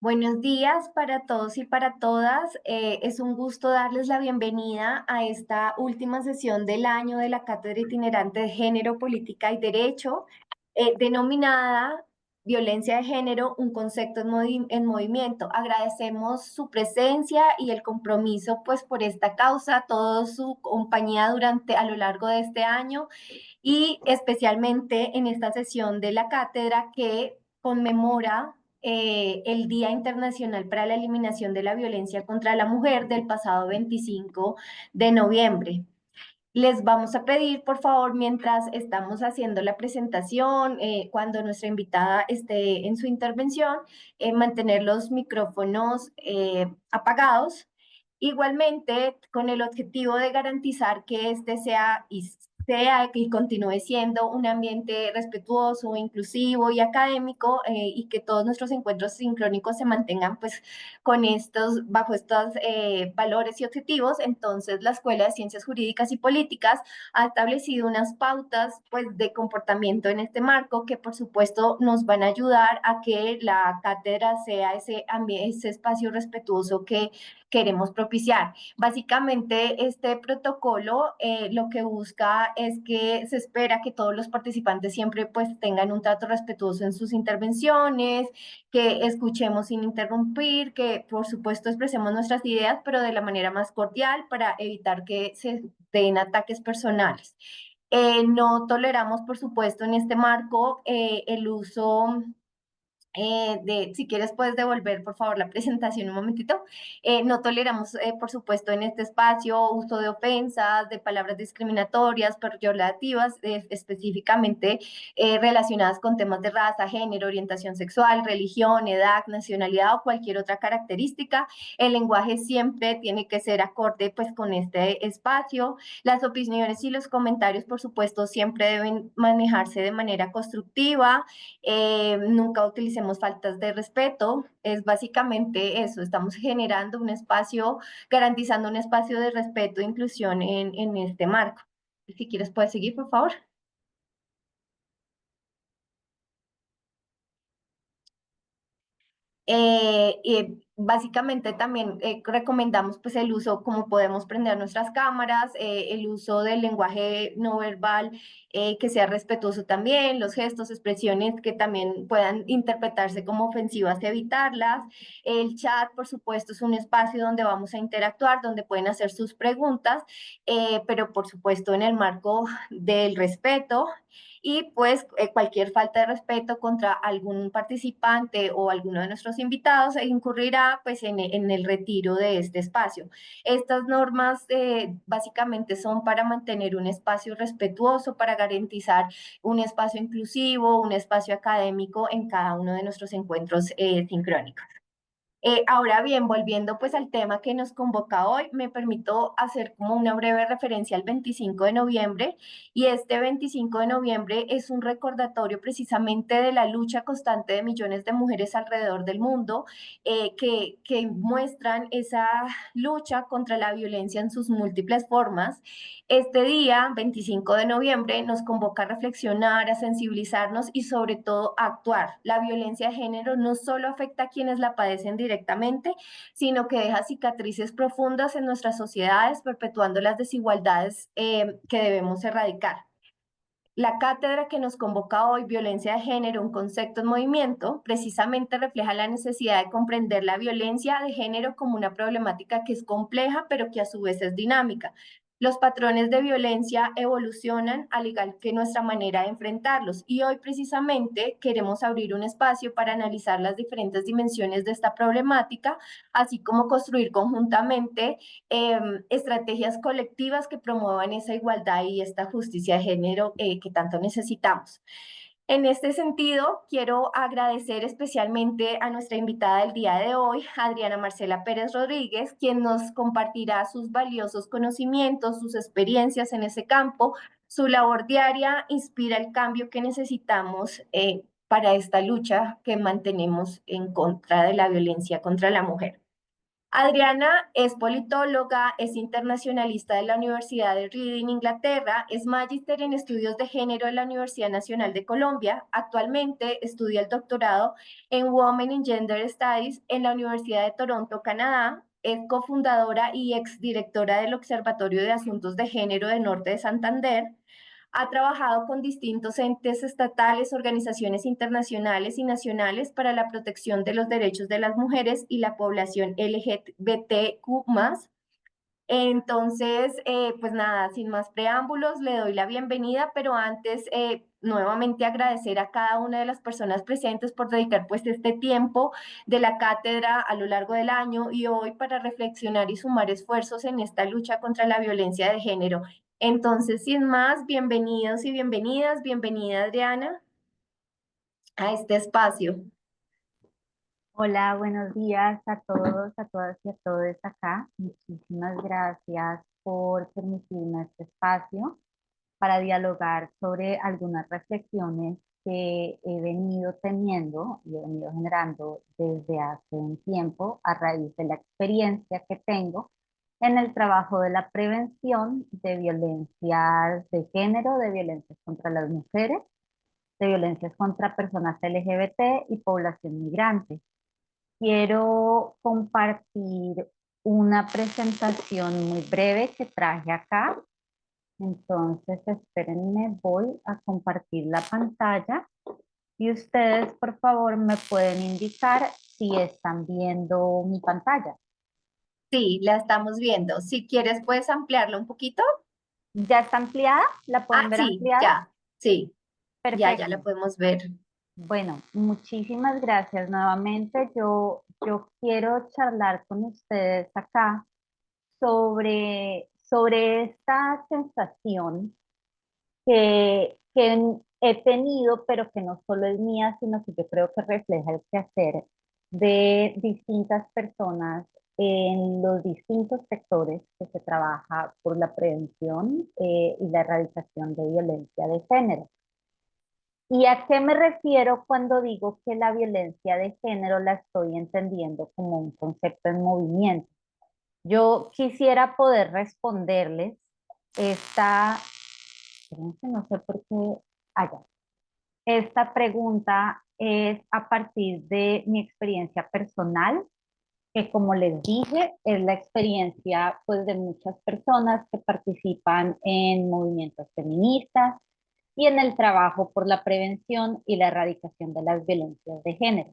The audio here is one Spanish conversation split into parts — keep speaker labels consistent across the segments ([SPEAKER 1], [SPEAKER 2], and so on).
[SPEAKER 1] Buenos días para todos y para todas. Es un gusto darles la bienvenida a esta última sesión del año de la Cátedra Itinerante de Género, Política y Derecho, denominada Violencia de Género, un concepto en movimiento. Agradecemos su presencia y el compromiso pues por esta causa, toda su compañía a lo largo de este año y especialmente en esta sesión de la cátedra que conmemora el Día Internacional para la Eliminación de la Violencia contra la Mujer del pasado 25 de noviembre. Les vamos a pedir, por favor, mientras estamos haciendo la presentación, cuando nuestra invitada esté en su intervención, mantener los micrófonos apagados. Igualmente, con el objetivo de garantizar que este sea y continúe siendo un ambiente respetuoso, inclusivo y académico, y que todos nuestros encuentros sincrónicos se mantengan pues bajo estos valores y objetivos. Entonces, la Escuela de Ciencias Jurídicas y Políticas ha establecido unas pautas pues de comportamiento en este marco que por supuesto nos van a ayudar a que la cátedra sea ese espacio respetuoso que queremos propiciar. Básicamente, este protocolo lo que busca es que se espera que todos los participantes siempre pues tengan un trato respetuoso en sus intervenciones, que escuchemos sin interrumpir, que por supuesto expresemos nuestras ideas, pero de la manera más cordial para evitar que se den ataques personales. No toleramos, por supuesto, en este marco el uso si quieres puedes devolver por favor la presentación un momentito. No toleramos, por supuesto, en este espacio uso de ofensas, de palabras discriminatorias, peyorativas, específicamente relacionadas con temas de raza, género, orientación sexual, religión, edad, nacionalidad o cualquier otra característica. El lenguaje siempre tiene que ser acorde pues con este espacio. Las opiniones y los comentarios, por supuesto, siempre deben manejarse de manera constructiva. Nunca utilicemos faltas de respeto, es básicamente eso, estamos generando un espacio, garantizando un espacio de respeto e inclusión en este marco. Si quieres, puedes seguir, por favor. Y básicamente también recomendamos pues el uso, como podemos prender nuestras cámaras, el uso del lenguaje no verbal que sea respetuoso también, los gestos, expresiones que también puedan interpretarse como ofensivas, evitarlas. El chat, por supuesto, es un espacio donde vamos a interactuar, donde pueden hacer sus preguntas, pero por supuesto en el marco del respeto y pues cualquier falta de respeto contra algún participante o alguno de nuestros invitados incurrirá pues en el retiro de este espacio. Estas normas básicamente son para mantener un espacio respetuoso, para garantizar un espacio inclusivo, un espacio académico en cada uno de nuestros encuentros sincrónicos. Ahora bien, volviendo pues al tema que nos convoca hoy, me permito hacer como una breve referencia al 25 de noviembre y este 25 de noviembre es un recordatorio precisamente de la lucha constante de millones de mujeres alrededor del mundo que muestran esa lucha contra la violencia en sus múltiples formas. Este día, 25 de noviembre, nos convoca a reflexionar, a sensibilizarnos y sobre todo a actuar. La violencia de género no solo afecta a quienes la padecen directamente, sino que deja cicatrices profundas en nuestras sociedades, perpetuando las desigualdades que debemos erradicar. La cátedra que nos convoca hoy, Violencia de Género, un concepto en movimiento, precisamente refleja la necesidad de comprender la violencia de género como una problemática que es compleja, pero que a su vez es dinámica. Los patrones de violencia evolucionan al igual que nuestra manera de enfrentarlos y hoy precisamente queremos abrir un espacio para analizar las diferentes dimensiones de esta problemática, así como construir conjuntamente estrategias colectivas que promuevan esa igualdad y esta justicia de género que tanto necesitamos. En este sentido, quiero agradecer especialmente a nuestra invitada del día de hoy, Adriana Marcela Pérez Rodríguez, quien nos compartirá sus valiosos conocimientos, sus experiencias en ese campo. Su labor diaria inspira el cambio que necesitamos para esta lucha que mantenemos en contra de la violencia contra la mujer. Adriana es politóloga, es internacionalista de la Universidad de Reading, Inglaterra, es magíster en estudios de género de la Universidad Nacional de Colombia. Actualmente estudia el doctorado en Women in Gender Studies en la Universidad de Toronto, Canadá. Es cofundadora y exdirectora del Observatorio de Asuntos de Género de Norte de Santander. Ha trabajado con distintos entes estatales, organizaciones internacionales y nacionales para la protección de los derechos de las mujeres y la población LGBTQ+. Entonces, pues nada, sin más preámbulos, le doy la bienvenida, pero antes nuevamente agradecer a cada una de las personas presentes por dedicar pues este tiempo de la cátedra a lo largo del año y hoy para reflexionar y sumar esfuerzos en esta lucha contra la violencia de género. Entonces, sin más, bienvenidos y bienvenidas, bienvenida Adriana a este espacio.
[SPEAKER 2] Hola, buenos días a todos, a todas y a todos acá. Muchísimas gracias por permitirme este espacio para dialogar sobre algunas reflexiones que he venido teniendo y he venido generando desde hace un tiempo a raíz de la experiencia que tengo en el trabajo de la prevención de violencias de género, de violencias contra las mujeres, de violencias contra personas LGBT y población migrante. Quiero compartir una presentación muy breve que traje acá. Entonces, espérenme, voy a compartir la pantalla y ustedes, por favor, me pueden indicar si están viendo mi pantalla.
[SPEAKER 1] Sí, la estamos viendo. Si quieres, puedes ampliarla un poquito.
[SPEAKER 2] ¿Ya está ampliada? ¿La
[SPEAKER 1] Ah,
[SPEAKER 2] pueden ver
[SPEAKER 1] sí,
[SPEAKER 2] ampliada?
[SPEAKER 1] ya, sí, ya la
[SPEAKER 2] Perfecto.
[SPEAKER 1] podemos ver.
[SPEAKER 2] Bueno, muchísimas gracias nuevamente. Yo quiero charlar con ustedes acá sobre esta sensación que he tenido, pero que no solo es mía, sino que yo creo que refleja el quehacer de distintas personas en los distintos sectores que se trabaja por la prevención y la erradicación de violencia de género. ¿Y a qué me refiero cuando digo que la violencia de género la estoy entendiendo como un concepto en movimiento? Yo quisiera poder responderles esta, espérense, no sé por qué, allá. Esta pregunta es a partir de mi experiencia personal, que como les dije, es la experiencia pues de muchas personas que participan en movimientos feministas y en el trabajo por la prevención y la erradicación de las violencias de género.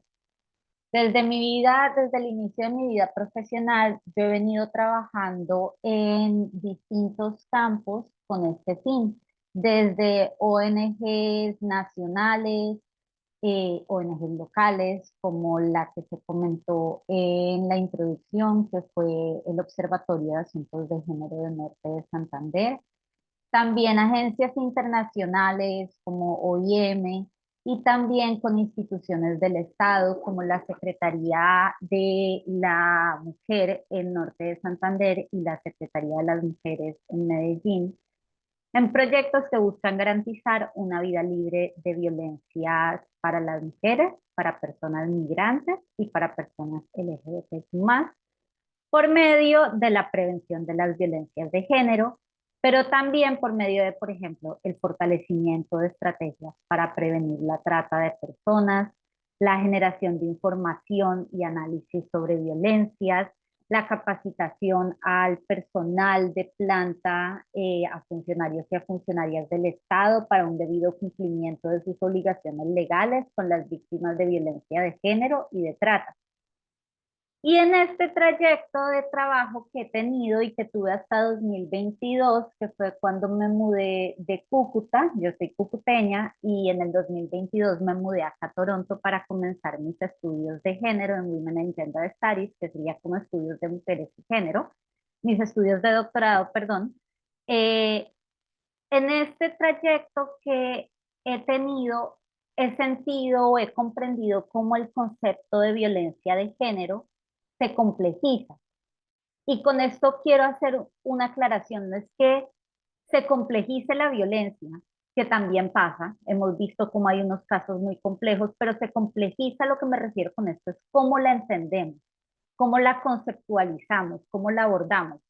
[SPEAKER 2] Desde mi vida, desde el inicio de mi vida profesional, yo he venido trabajando en distintos campos con este fin, desde ONGs nacionales, ONGs locales, como la que se comentó en la introducción, que fue el Observatorio de Asuntos de Género del Norte de Santander, también agencias internacionales como OIM y también con instituciones del Estado como la Secretaría de la Mujer en Norte de Santander y la Secretaría de las Mujeres en Medellín, en proyectos que buscan garantizar una vida libre de violencias para las mujeres, para personas migrantes y para personas LGBTQ+, por medio de la prevención de las violencias de género, pero también por medio de, por ejemplo, el fortalecimiento de estrategias para prevenir la trata de personas, la generación de información y análisis sobre violencias, la capacitación al personal de planta, a funcionarios y a funcionarias del Estado para un debido cumplimiento de sus obligaciones legales con las víctimas de violencia de género y de trata. Y en este trayecto de trabajo que he tenido y que tuve hasta 2022, que fue cuando me mudé de Cúcuta, yo soy cucuteña, y en el 2022 me mudé acá a Toronto para comenzar mis estudios de género en Women and Gender Studies, que sería como estudios de mujeres y género, mis estudios de doctorado, perdón. Eh, en este trayecto que he tenido, he sentido o he comprendido cómo el concepto de violencia de género se complejiza. Y con esto quiero hacer una aclaración, no es que se complejice la violencia, que también pasa, hemos visto cómo hay unos casos muy complejos, pero se complejiza, lo que me refiero con esto es cómo la entendemos. cómo la conceptualizamos, cómo la abordamos.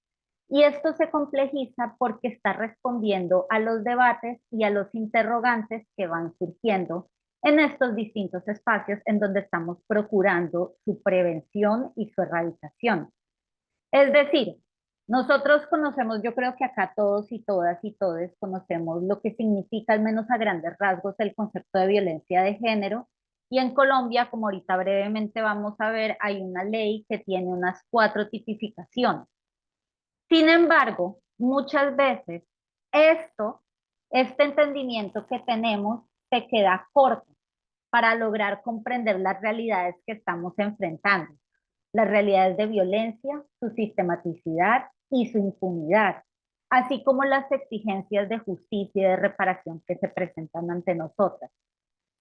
[SPEAKER 2] Y esto se complejiza porque está respondiendo a los debates y a los interrogantes que van surgiendo en estos distintos espacios en donde estamos procurando su prevención y su erradicación. Es decir, nosotros conocemos, yo creo que acá todos y todas y todes conocemos lo que significa, al menos a grandes rasgos, el concepto de violencia de género. Y en Colombia, como ahorita brevemente vamos a ver, hay una ley que tiene unas 4 tipificaciones. Sin embargo, muchas veces esto, este entendimiento que tenemos se queda corto para lograr comprender las realidades que estamos enfrentando, las realidades de violencia, su sistematicidad y su impunidad, así como las exigencias de justicia y de reparación que se presentan ante nosotras.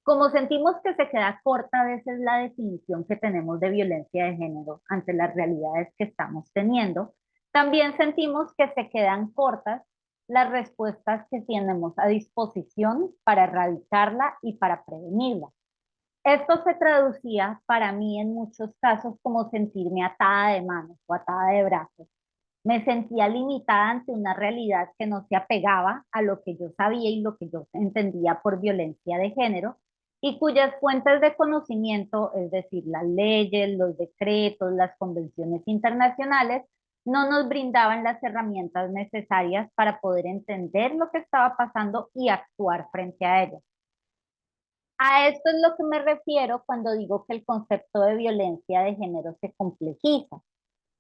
[SPEAKER 2] Como sentimos que se queda corta a veces la definición que tenemos de violencia de género ante las realidades que estamos teniendo, también sentimos que se quedan cortas las respuestas que tenemos a disposición para erradicarla y para prevenirla. Esto se traducía para mí en muchos casos como sentirme atada de manos o atada de brazos. Me sentía limitada ante una realidad que no se apegaba a lo que yo sabía y lo que yo entendía por violencia de género y cuyas fuentes de conocimiento, es decir, las leyes, los decretos, las convenciones internacionales, no nos brindaban las herramientas necesarias para poder entender lo que estaba pasando y actuar frente a ello. A esto es lo que me refiero cuando digo que el concepto de violencia de género se complejiza.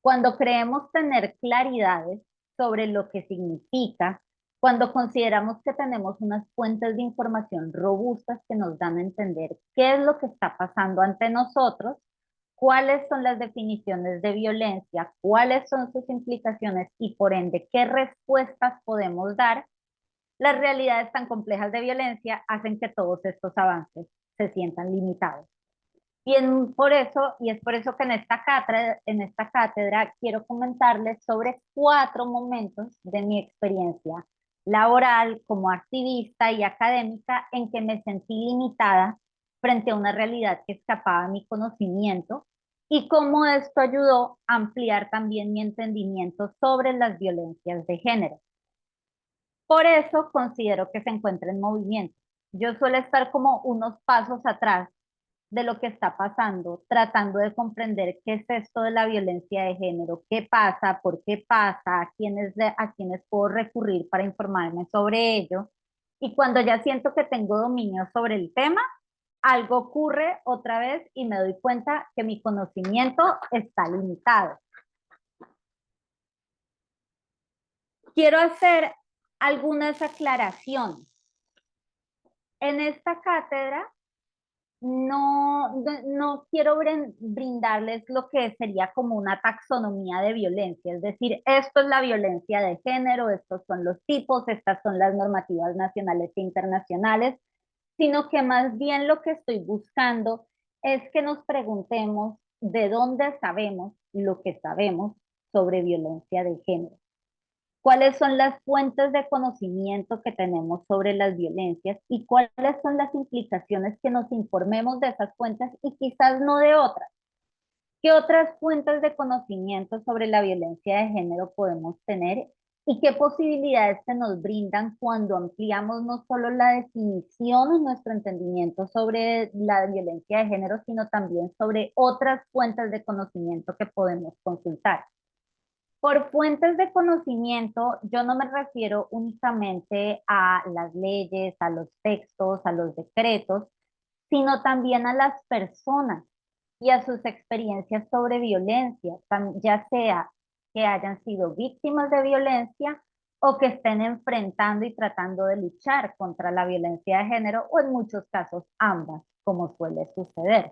[SPEAKER 2] Cuando creemos tener claridades sobre lo que significa, cuando consideramos que tenemos unas fuentes de información robustas que nos dan a entender qué es lo que está pasando ante nosotros, cuáles son las definiciones de violencia, cuáles son sus implicaciones y por ende qué respuestas podemos dar, las realidades tan complejas de violencia hacen que todos estos avances se sientan limitados. Por eso, y es por eso que en esta cátedra quiero comentarles sobre 4 momentos de mi experiencia laboral como activista y académica en que me sentí limitada frente a una realidad que escapaba a mi conocimiento y cómo esto ayudó a ampliar también mi entendimiento sobre las violencias de género. Por eso considero que se encuentra en movimiento. Yo suelo estar como unos pasos atrás de lo que está pasando, tratando de comprender qué es esto de la violencia de género, qué pasa, por qué pasa, a quiénes puedo recurrir para informarme sobre ello. Y cuando ya siento que tengo dominio sobre el tema, algo ocurre otra vez y me doy cuenta que mi conocimiento está limitado. Quiero hacer algunas aclaraciones. En esta cátedra no quiero brindarles lo que sería como una taxonomía de violencia, es decir, esto es la violencia de género, estos son los tipos, estas son las normativas nacionales e internacionales, sino que más bien lo que estoy buscando es que nos preguntemos de dónde sabemos lo que sabemos sobre violencia de género. ¿Cuáles son las fuentes de conocimiento que tenemos sobre las violencias y cuáles son las implicaciones que nos informemos de esas fuentes y quizás no de otras? ¿Qué otras fuentes de conocimiento sobre la violencia de género podemos tener y qué posibilidades se nos brindan cuando ampliamos no solo la definición en nuestro entendimiento sobre la violencia de género, sino también sobre otras fuentes de conocimiento que podemos consultar? Por fuentes de conocimiento, yo no me refiero únicamente a las leyes, a los textos, a los decretos, sino también a las personas y a sus experiencias sobre violencia, ya sea que hayan sido víctimas de violencia o que estén enfrentando y tratando de luchar contra la violencia de género o en muchos casos ambas, como suele suceder.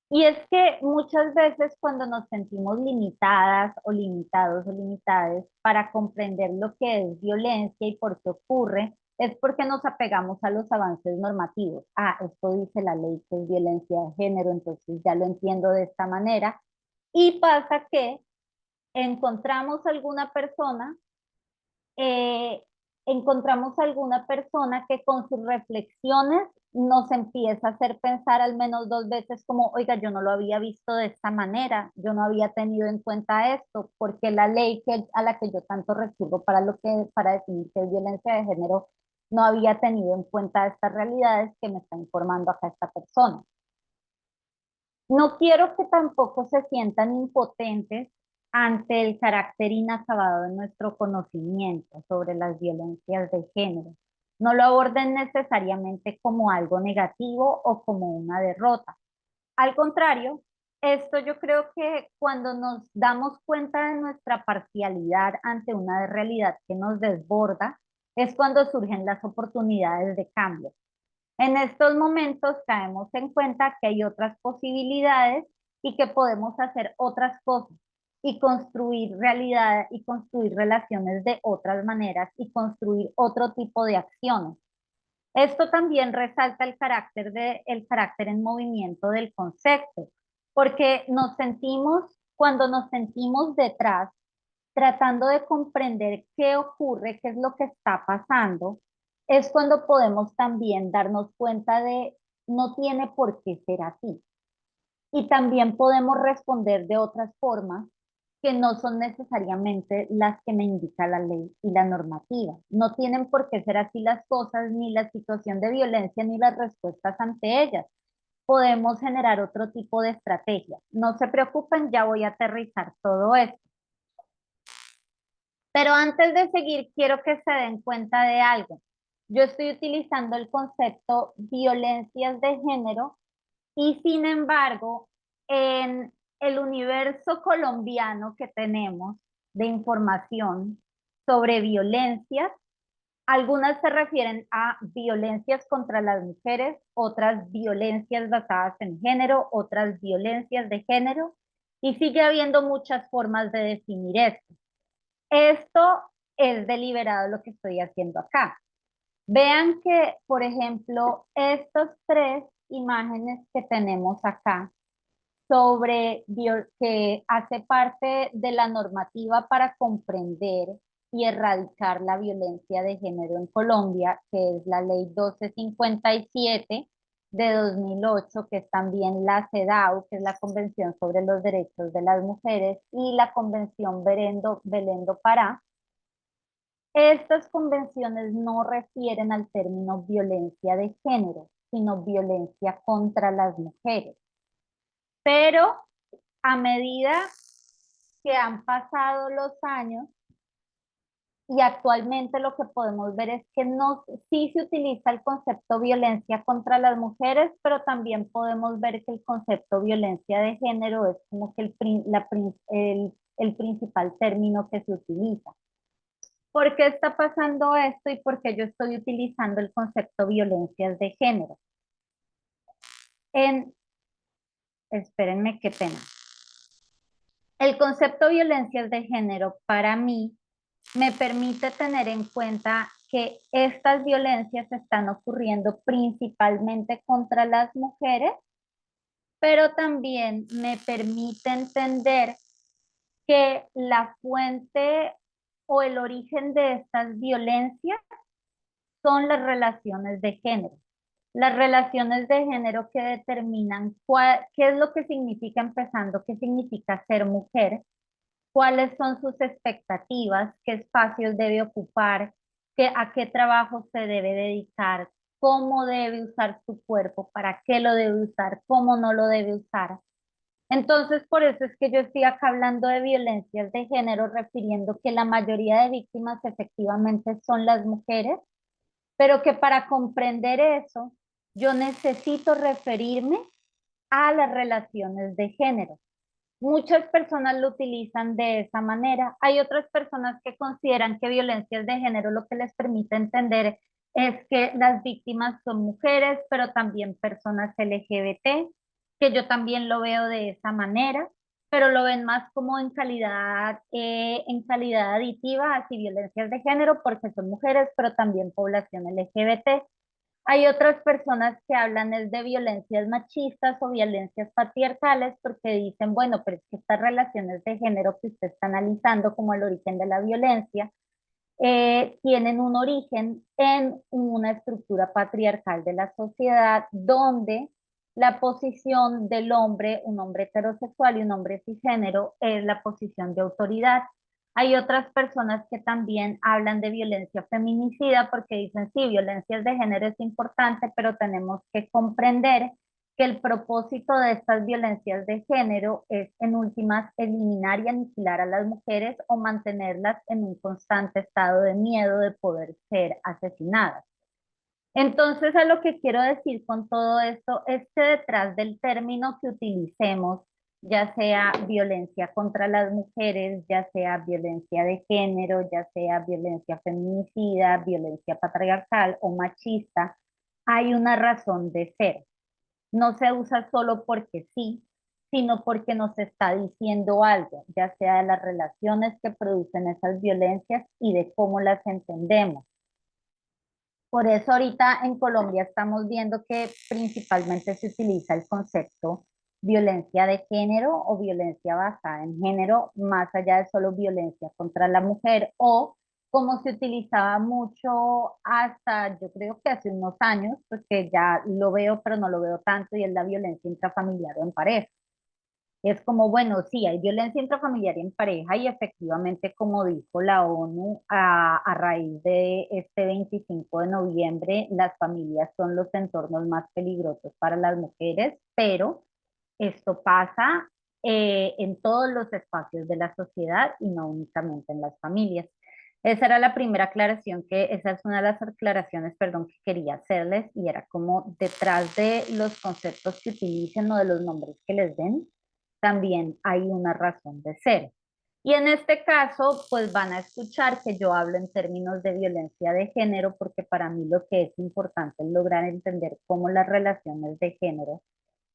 [SPEAKER 2] Y es que muchas veces cuando nos sentimos limitadas o limitados o limitadas para comprender lo que es violencia y por qué ocurre, es porque nos apegamos a los avances normativos. Ah, esto dice la ley que es violencia de género, entonces ya lo entiendo de esta manera. Y pasa que encontramos alguna persona eh, encontramos alguna persona que con sus reflexiones nos empieza a hacer pensar al menos dos veces como, oiga, yo no lo había visto de esta manera, yo no había tenido en cuenta esto, porque la ley a la que yo tanto recurro para definir qué es violencia de género no había tenido en cuenta estas realidades que me está informando acá esta persona. No quiero que tampoco se sientan impotentes ante el carácter inacabado de nuestro conocimiento sobre las violencias de género. No lo aborden necesariamente como algo negativo o como una derrota. Al contrario, esto yo creo que cuando nos damos cuenta de nuestra parcialidad ante una realidad que nos desborda, es cuando surgen las oportunidades de cambio. En estos momentos caemos en cuenta que hay otras posibilidades y que podemos hacer otras cosas y construir realidad y construir relaciones de otras maneras y construir otro tipo de acciones. Esto también resalta el carácter en movimiento del concepto, porque cuando nos sentimos detrás, tratando de comprender qué ocurre, qué es lo que está pasando, es cuando podemos también darnos cuenta de no tiene por qué ser así. Y también podemos responder de otras formas que no son necesariamente las que me indica la ley y la normativa. No tienen por qué ser así las cosas, ni la situación de violencia, ni las respuestas ante ellas. Podemos generar otro tipo de estrategia. No se preocupen, ya voy a aterrizar todo esto. Pero antes de seguir, quiero que se den cuenta de algo. Yo estoy utilizando el concepto violencias de género y sin embargo, en el universo colombiano que tenemos de información sobre violencias, algunas se refieren a violencias contra las mujeres, otras violencias basadas en género, otras violencias de género, y sigue habiendo muchas formas de definir esto. Esto es deliberado lo que estoy haciendo acá. Vean que, por ejemplo, estas tres imágenes que tenemos acá que hace parte de la normativa para comprender y erradicar la violencia de género en Colombia, que es la ley 1257 de 2008, que es también la CEDAW, que es la Convención sobre los Derechos de las Mujeres, y la Convención Belendo Pará. Estas convenciones no refieren al término violencia de género, sino violencia contra las mujeres. Pero a medida que han pasado los años y actualmente lo que podemos ver es que no, sí se utiliza el concepto violencia contra las mujeres, pero también podemos ver que el concepto violencia de género es como que el principal término que se utiliza. ¿Por qué está pasando esto y por qué yo estoy utilizando el concepto violencias de género? En, espérenme, qué pena. El concepto violencias de género para mí me permite tener en cuenta que estas violencias están ocurriendo principalmente contra las mujeres, pero también me permite entender que la fuente o el origen de estas violencias son las relaciones de género. Las relaciones de género que determinan qué es lo que significa empezando, qué significa ser mujer, cuáles son sus expectativas, qué espacios debe ocupar, a qué trabajo se debe dedicar, cómo debe usar su cuerpo, para qué lo debe usar, cómo no lo debe usar. Entonces, por eso es que yo estoy acá hablando de violencias de género, refiriendo que la mayoría de víctimas efectivamente son las mujeres, pero que para comprender eso, yo necesito referirme a las relaciones de género. Muchas personas lo utilizan de esa manera. Hay otras personas que consideran que violencias de género lo que les permite entender es que las víctimas son mujeres, pero también personas LGBT, que yo también lo veo de esa manera, pero lo ven más como en calidad aditiva, así violencias de género, porque son mujeres, pero también población LGBT. Hay otras personas que hablan es de violencias machistas o violencias patriarcales porque dicen, bueno, pero es que estas relaciones de género que usted está analizando como el origen de la violencia tienen un origen en una estructura patriarcal de la sociedad donde la posición del hombre, un hombre heterosexual y un hombre cisgénero, es la posición de autoridad. Hay otras personas que también hablan de violencia feminicida porque dicen, sí, violencia de género es importante, pero tenemos que comprender que el propósito de estas violencias de género es en últimas eliminar y aniquilar a las mujeres o mantenerlas en un constante estado de miedo de poder ser asesinadas. Entonces, a lo que quiero decir con todo esto es que detrás del término que utilicemos, ya sea violencia contra las mujeres, ya sea violencia de género, ya sea violencia feminicida, violencia patriarcal o machista, hay una razón de ser. No se usa solo porque sí, sino porque nos está diciendo algo, ya sea de las relaciones que producen esas violencias y de cómo las entendemos. Por eso ahorita en Colombia estamos viendo que principalmente se utiliza el concepto violencia de género o violencia basada en género, más allá de solo violencia contra la mujer o como se utilizaba mucho hasta yo creo que hace unos años, pues que ya lo veo pero no lo veo tanto y es la violencia intrafamiliar o en pareja. Es como, bueno, sí, hay violencia intrafamiliar y en pareja y efectivamente, como dijo la ONU, a raíz de este 25 de noviembre, las familias son los entornos más peligrosos para las mujeres, pero esto pasa en todos los espacios de la sociedad y no únicamente en las familias. Esa era la primera aclaración esa es una de las aclaraciones, perdón, que quería hacerles y era como detrás de los conceptos que utilicen o de los nombres que les den, también hay una razón de ser. Y en este caso, pues van a escuchar que yo hablo en términos de violencia de género, porque para mí lo que es importante es lograr entender cómo las relaciones de género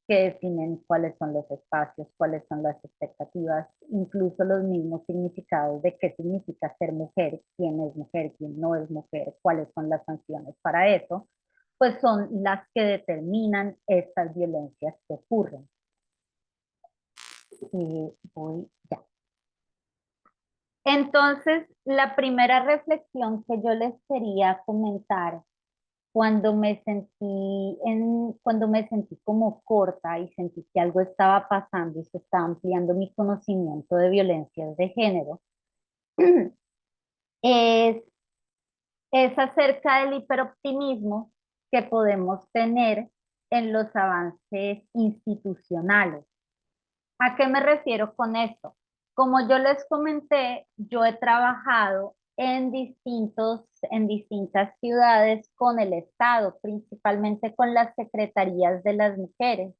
[SPEAKER 2] que definen cuáles son los espacios, cuáles son las expectativas, incluso los mismos significados de qué significa ser mujer, quién no es mujer, cuáles son las sanciones para eso, pues son las que determinan estas violencias que ocurren. Voy ya. Entonces, la primera reflexión que yo les quería comentar cuando me sentí como corta y sentí que algo estaba pasando y se estaba ampliando mi conocimiento de violencias de género, es, es acerca del hiperoptimismo que podemos tener en los avances institucionales. ¿A qué me refiero con esto? Como yo les comenté, yo he trabajado en distintas ciudades con el Estado, principalmente con las secretarías de las mujeres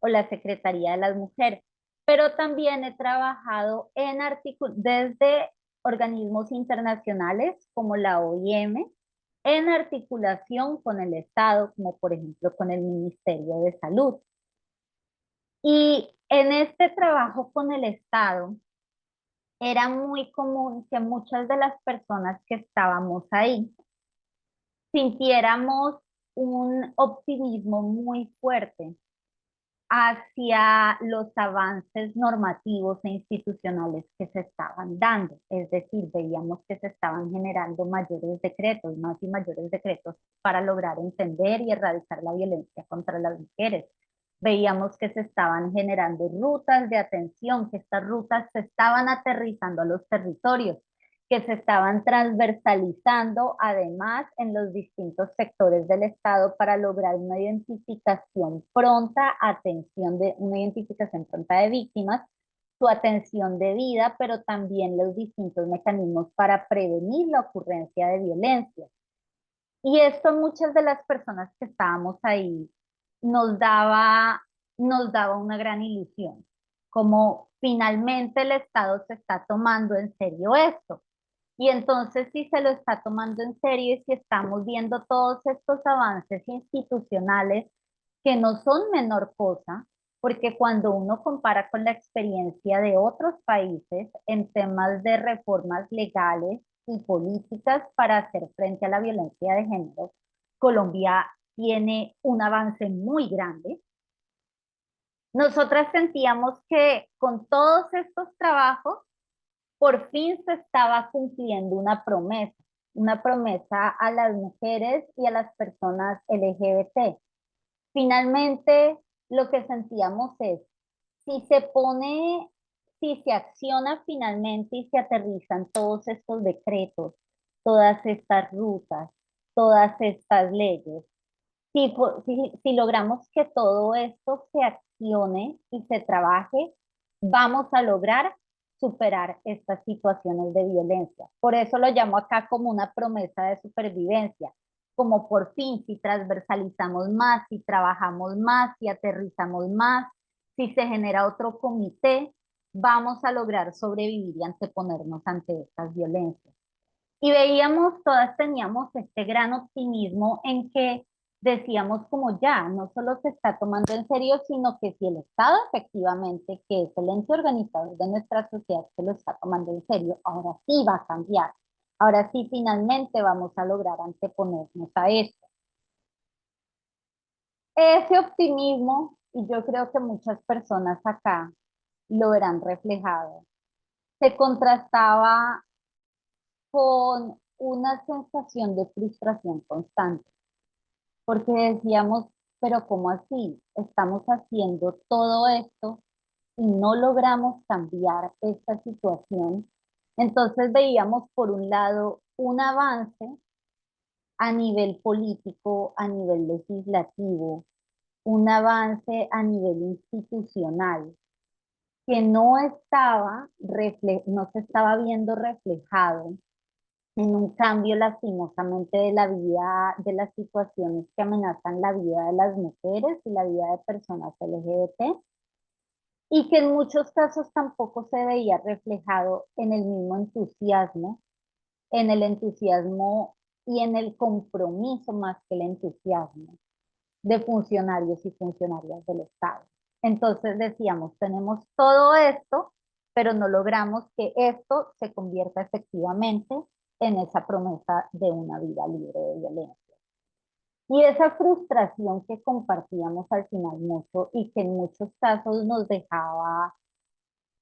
[SPEAKER 2] o la Secretaría de las Mujeres, pero también he trabajado desde organismos internacionales como la OIM, en articulación con el Estado, como por ejemplo con el Ministerio de Salud. Y en este trabajo con el Estado era muy común que muchas de las personas que estábamos ahí sintiéramos un optimismo muy fuerte hacia los avances normativos e institucionales que se estaban dando. Es decir, veíamos que se estaban generando mayores decretos, más y mayores decretos para lograr entender y erradicar la violencia contra las mujeres. Veíamos que se estaban generando rutas de atención, que estas rutas se estaban aterrizando a los territorios, que se estaban transversalizando además en los distintos sectores del Estado para lograr una identificación pronta, una identificación pronta de víctimas, su atención debida, pero también los distintos mecanismos para prevenir la ocurrencia de violencia. Y esto muchas de las personas que estábamos ahí nos daba, nos daba una gran ilusión, como finalmente el Estado se está tomando en serio esto. Y entonces, si se lo está tomando en serio y si estamos viendo todos estos avances institucionales que no son menor cosa, porque cuando uno compara con la experiencia de otros países en temas de reformas legales y políticas para hacer frente a la violencia de género, Colombia tiene un avance muy grande. Nosotras sentíamos que con todos estos trabajos por fin se estaba cumpliendo una promesa a las mujeres y a las personas LGBT. Finalmente, lo que sentíamos es, si se pone, si se acciona finalmente y se aterrizan todos estos decretos, todas estas rutas, todas estas leyes, si logramos que todo esto se accione y se trabaje, vamos a lograr superar estas situaciones de violencia. Por eso lo llamo acá como una promesa de supervivencia, como por fin si transversalizamos más, si trabajamos más, si aterrizamos más, si se genera otro comité, vamos a lograr sobrevivir y anteponernos ante estas violencias. Y veíamos, todas teníamos este gran optimismo en que decíamos como ya, no solo se está tomando en serio, sino que si el Estado efectivamente, que es el ente organizador de nuestra sociedad, se lo está tomando en serio, ahora sí va a cambiar. Ahora sí finalmente vamos a lograr anteponernos a esto. Ese optimismo, y yo creo que muchas personas acá lo verán reflejado, se contrastaba con una sensación de frustración constante, porque decíamos, pero ¿cómo así? Estamos haciendo todo esto y no logramos cambiar esta situación. Entonces veíamos por un lado un avance a nivel político, a nivel legislativo, un avance a nivel institucional que no se estaba viendo reflejado en un cambio lastimosamente de la vida, de las situaciones que amenazan la vida de las mujeres y la vida de personas LGBT, y que en muchos casos tampoco se veía reflejado en el mismo entusiasmo, en el entusiasmo y en el compromiso más que el entusiasmo de funcionarios y funcionarias del Estado. Entonces decíamos, tenemos todo esto, pero no logramos que esto se convierta efectivamente en esa promesa de una vida libre de violencia. Y esa frustración que compartíamos al final mucho y que en muchos casos nos dejaba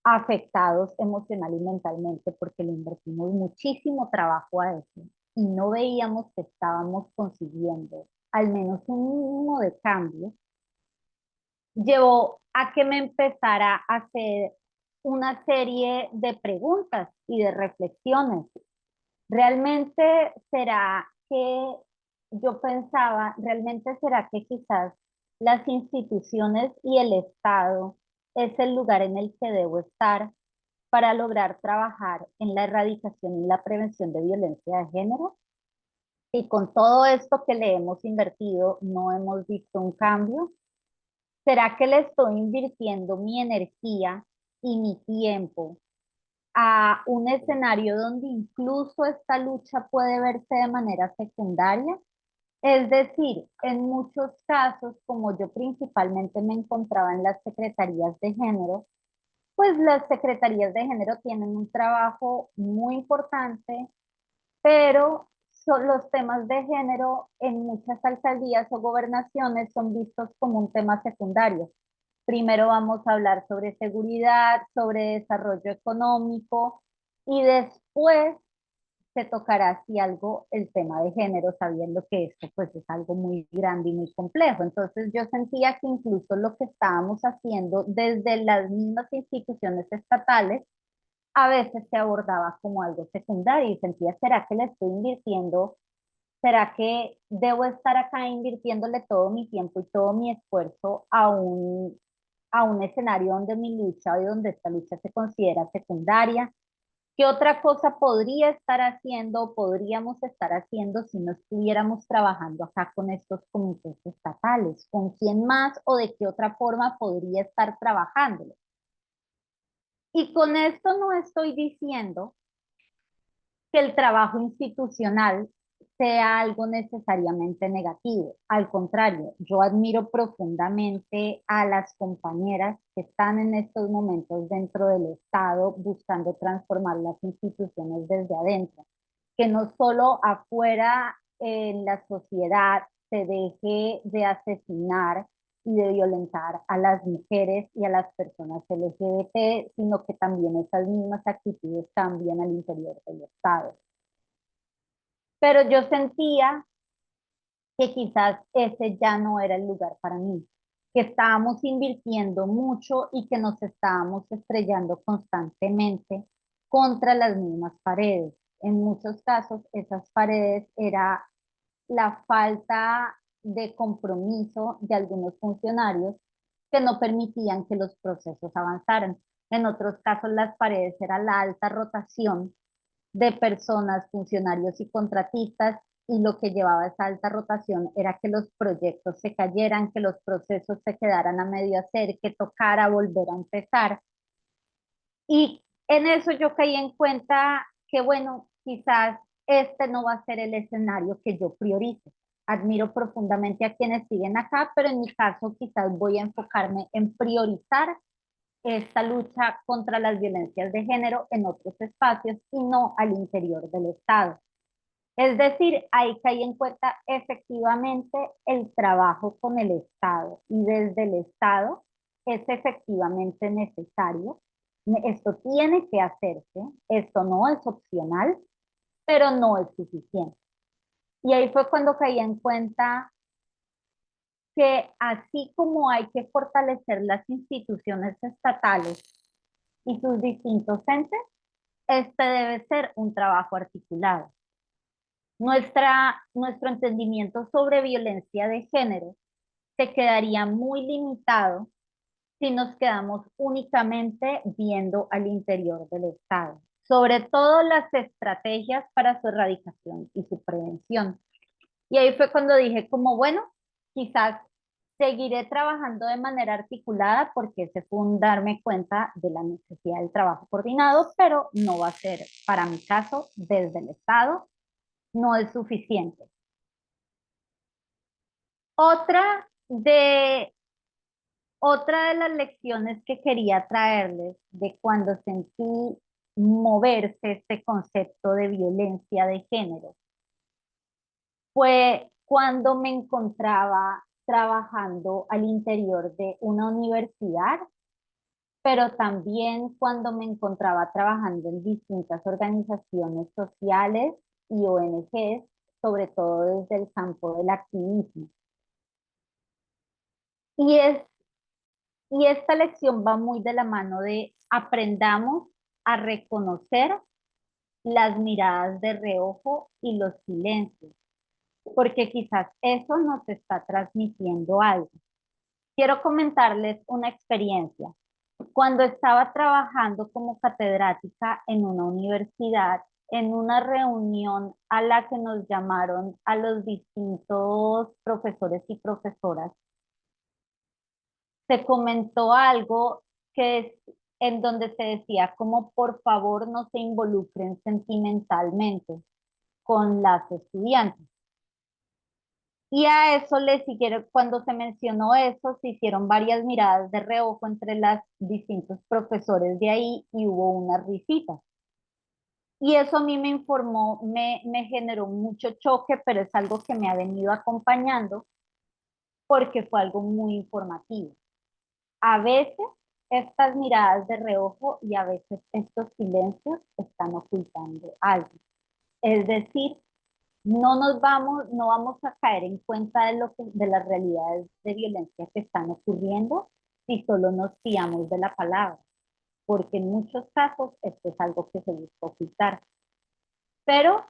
[SPEAKER 2] afectados emocional y mentalmente porque le invertimos muchísimo trabajo a eso y no veíamos que estábamos consiguiendo al menos un mínimo de cambio, llevó a que me empezara a hacer una serie de preguntas y de reflexiones. ¿Realmente será que yo pensaba, realmente será que quizás las instituciones y el Estado es el lugar en el que debo estar para lograr trabajar en la erradicación y la prevención de violencia de género? Y con todo esto que le hemos invertido, no hemos visto un cambio. ¿Será que le estoy invirtiendo mi energía y mi tiempo a un escenario donde incluso esta lucha puede verse de manera secundaria? Es decir, en muchos casos, como yo principalmente me encontraba en las secretarías de género, pues las secretarías de género tienen un trabajo muy importante, pero los temas de género en muchas alcaldías o gobernaciones son vistos como un tema secundario. Primero vamos a hablar sobre seguridad, sobre desarrollo económico y después se tocará si algo el tema de género, sabiendo que esto pues es algo muy grande y muy complejo. Entonces yo sentía que incluso lo que estábamos haciendo desde las mismas instituciones estatales a veces se abordaba como algo secundario y sentía, ¿será que le estoy invirtiendo? ¿Será que debo estar acá invirtiéndole todo mi tiempo y todo mi esfuerzo a un escenario donde mi lucha y donde esta lucha se considera secundaria? ¿Qué otra cosa podría estar haciendo, podríamos estar haciendo si no estuviéramos trabajando acá con estos comités estatales? ¿Con quién más o de qué otra forma podría estar trabajándolo? Y con esto no estoy diciendo que el trabajo institucional sea algo necesariamente negativo. Al contrario, yo admiro profundamente a las compañeras que están en estos momentos dentro del Estado buscando transformar las instituciones desde adentro, que no solo afuera en la sociedad se deje de asesinar y de violentar a las mujeres y a las personas LGBT, sino que también esas mismas actitudes cambian al interior del Estado. Pero yo sentía que quizás ese ya no era el lugar para mí, que estábamos invirtiendo mucho y que nos estábamos estrellando constantemente contra las mismas paredes. En muchos casos, esas paredes era la falta de compromiso de algunos funcionarios que no permitían que los procesos avanzaran. En otros casos, las paredes era la alta rotación de personas, funcionarios y contratistas, y lo que llevaba a esa alta rotación era que los proyectos se cayeran, que los procesos se quedaran a medio hacer, que tocara volver a empezar. Y en eso yo caí en cuenta que, bueno, quizás este no va a ser el escenario que yo priorice. Admiro profundamente a quienes siguen acá, pero en mi caso quizás voy a enfocarme en priorizar esta lucha contra las violencias de género en otros espacios y no al interior del Estado. Es decir, ahí caí en cuenta efectivamente el trabajo con el Estado y desde el Estado es efectivamente necesario. Esto tiene que hacerse, esto no es opcional, pero no es suficiente. Y ahí fue cuando caí en cuenta que así como hay que fortalecer las instituciones estatales y sus distintos entes, este debe ser un trabajo articulado. Nuestro entendimiento sobre violencia de género se quedaría muy limitado si nos quedamos únicamente viendo al interior del Estado, sobre todo las estrategias para su erradicación y su prevención. Y ahí fue cuando dije como, bueno, quizás seguiré trabajando de manera articulada porque ese fue un darme cuenta de la necesidad del trabajo coordinado, pero no va a ser, para mi caso, desde el Estado, no es suficiente. Otra de, otra de las lecciones que quería traerles de cuando sentí moverse este concepto de violencia de género fue cuando me encontraba trabajando al interior de una universidad, pero también cuando me encontraba trabajando en distintas organizaciones sociales y ONGs, sobre todo desde el campo del activismo. Y es Y esta lección va muy de la mano de aprendamos a reconocer las miradas de reojo y los silencios, porque quizás eso nos está transmitiendo algo. Quiero comentarles una experiencia. Cuando estaba trabajando como catedrática en una universidad, en una reunión a la que nos llamaron a los distintos profesores y profesoras, se comentó algo que es en donde se decía como por favor no se involucren sentimentalmente con las estudiantes. Y a eso le siguieron, cuando se mencionó eso, se hicieron varias miradas de reojo entre los distintos profesores de ahí y hubo unas risitas. Y eso a mí me informó, me generó mucho choque, pero es algo que me ha venido acompañando porque fue algo muy informativo. A veces estas miradas de reojo y a veces estos silencios están ocultando algo. Es decir, no vamos a caer en cuenta de las realidades de violencia que están ocurriendo si solo nos fiamos de la palabra, porque en muchos casos esto es algo que se busca ocultar, pero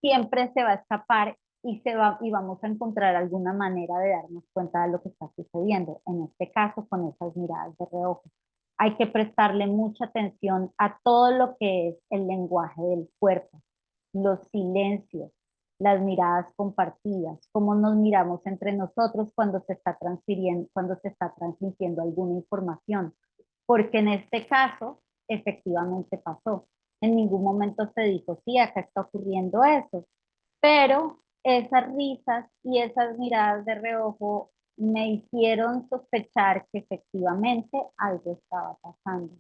[SPEAKER 2] siempre se va a escapar y vamos a encontrar alguna manera de darnos cuenta de lo que está sucediendo, en este caso con esas miradas de reojo. Hay que prestarle mucha atención a todo lo que es el lenguaje del cuerpo, los silencios, las miradas compartidas, cómo nos miramos entre nosotros cuando se está transfiriendo, cuando se está transmitiendo alguna información, porque en este caso efectivamente pasó. En ningún momento se dijo, sí, acá está ocurriendo eso, pero esas risas y esas miradas de reojo me hicieron sospechar que efectivamente algo estaba pasando.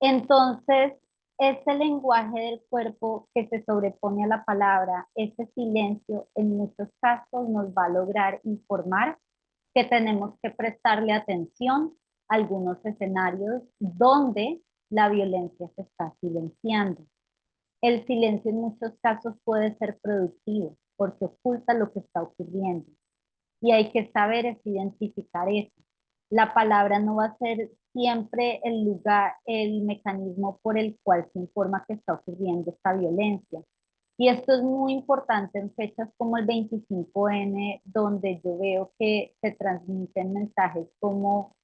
[SPEAKER 2] Entonces, ese lenguaje del cuerpo que se sobrepone a la palabra, ese silencio, en muchos casos nos va a lograr informar que tenemos que prestarle atención a algunos escenarios donde la violencia se está silenciando. El silencio en muchos casos puede ser productivo porque oculta lo que está ocurriendo y hay que saber es identificar eso. La palabra no va a ser siempre el lugar, el mecanismo por el cual se informa que está ocurriendo esta violencia. Y esto es muy importante en fechas como el 25N, donde yo veo que se transmiten mensajes como: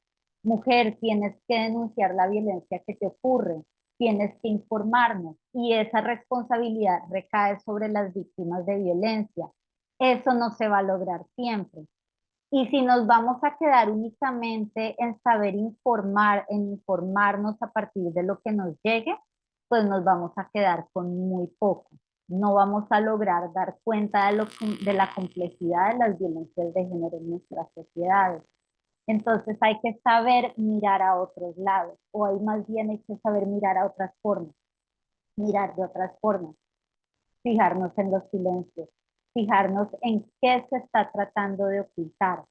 [SPEAKER 2] mujer, tienes que denunciar la violencia que te ocurre, tienes que informarnos, y esa responsabilidad recae sobre las víctimas de violencia. Eso no se va a lograr siempre. Y si nos vamos a quedar únicamente en saber informar, en informarnos a partir de lo que nos llegue, pues nos vamos a quedar con muy poco. No vamos a lograr dar cuenta de la complejidad de las violencias de género en nuestras sociedades. Entonces hay que saber mirar a otros lados, o hay más bien hay que saber mirar a otras formas, mirar de otras formas, fijarnos en los silencios, fijarnos en qué se está tratando de ocultar.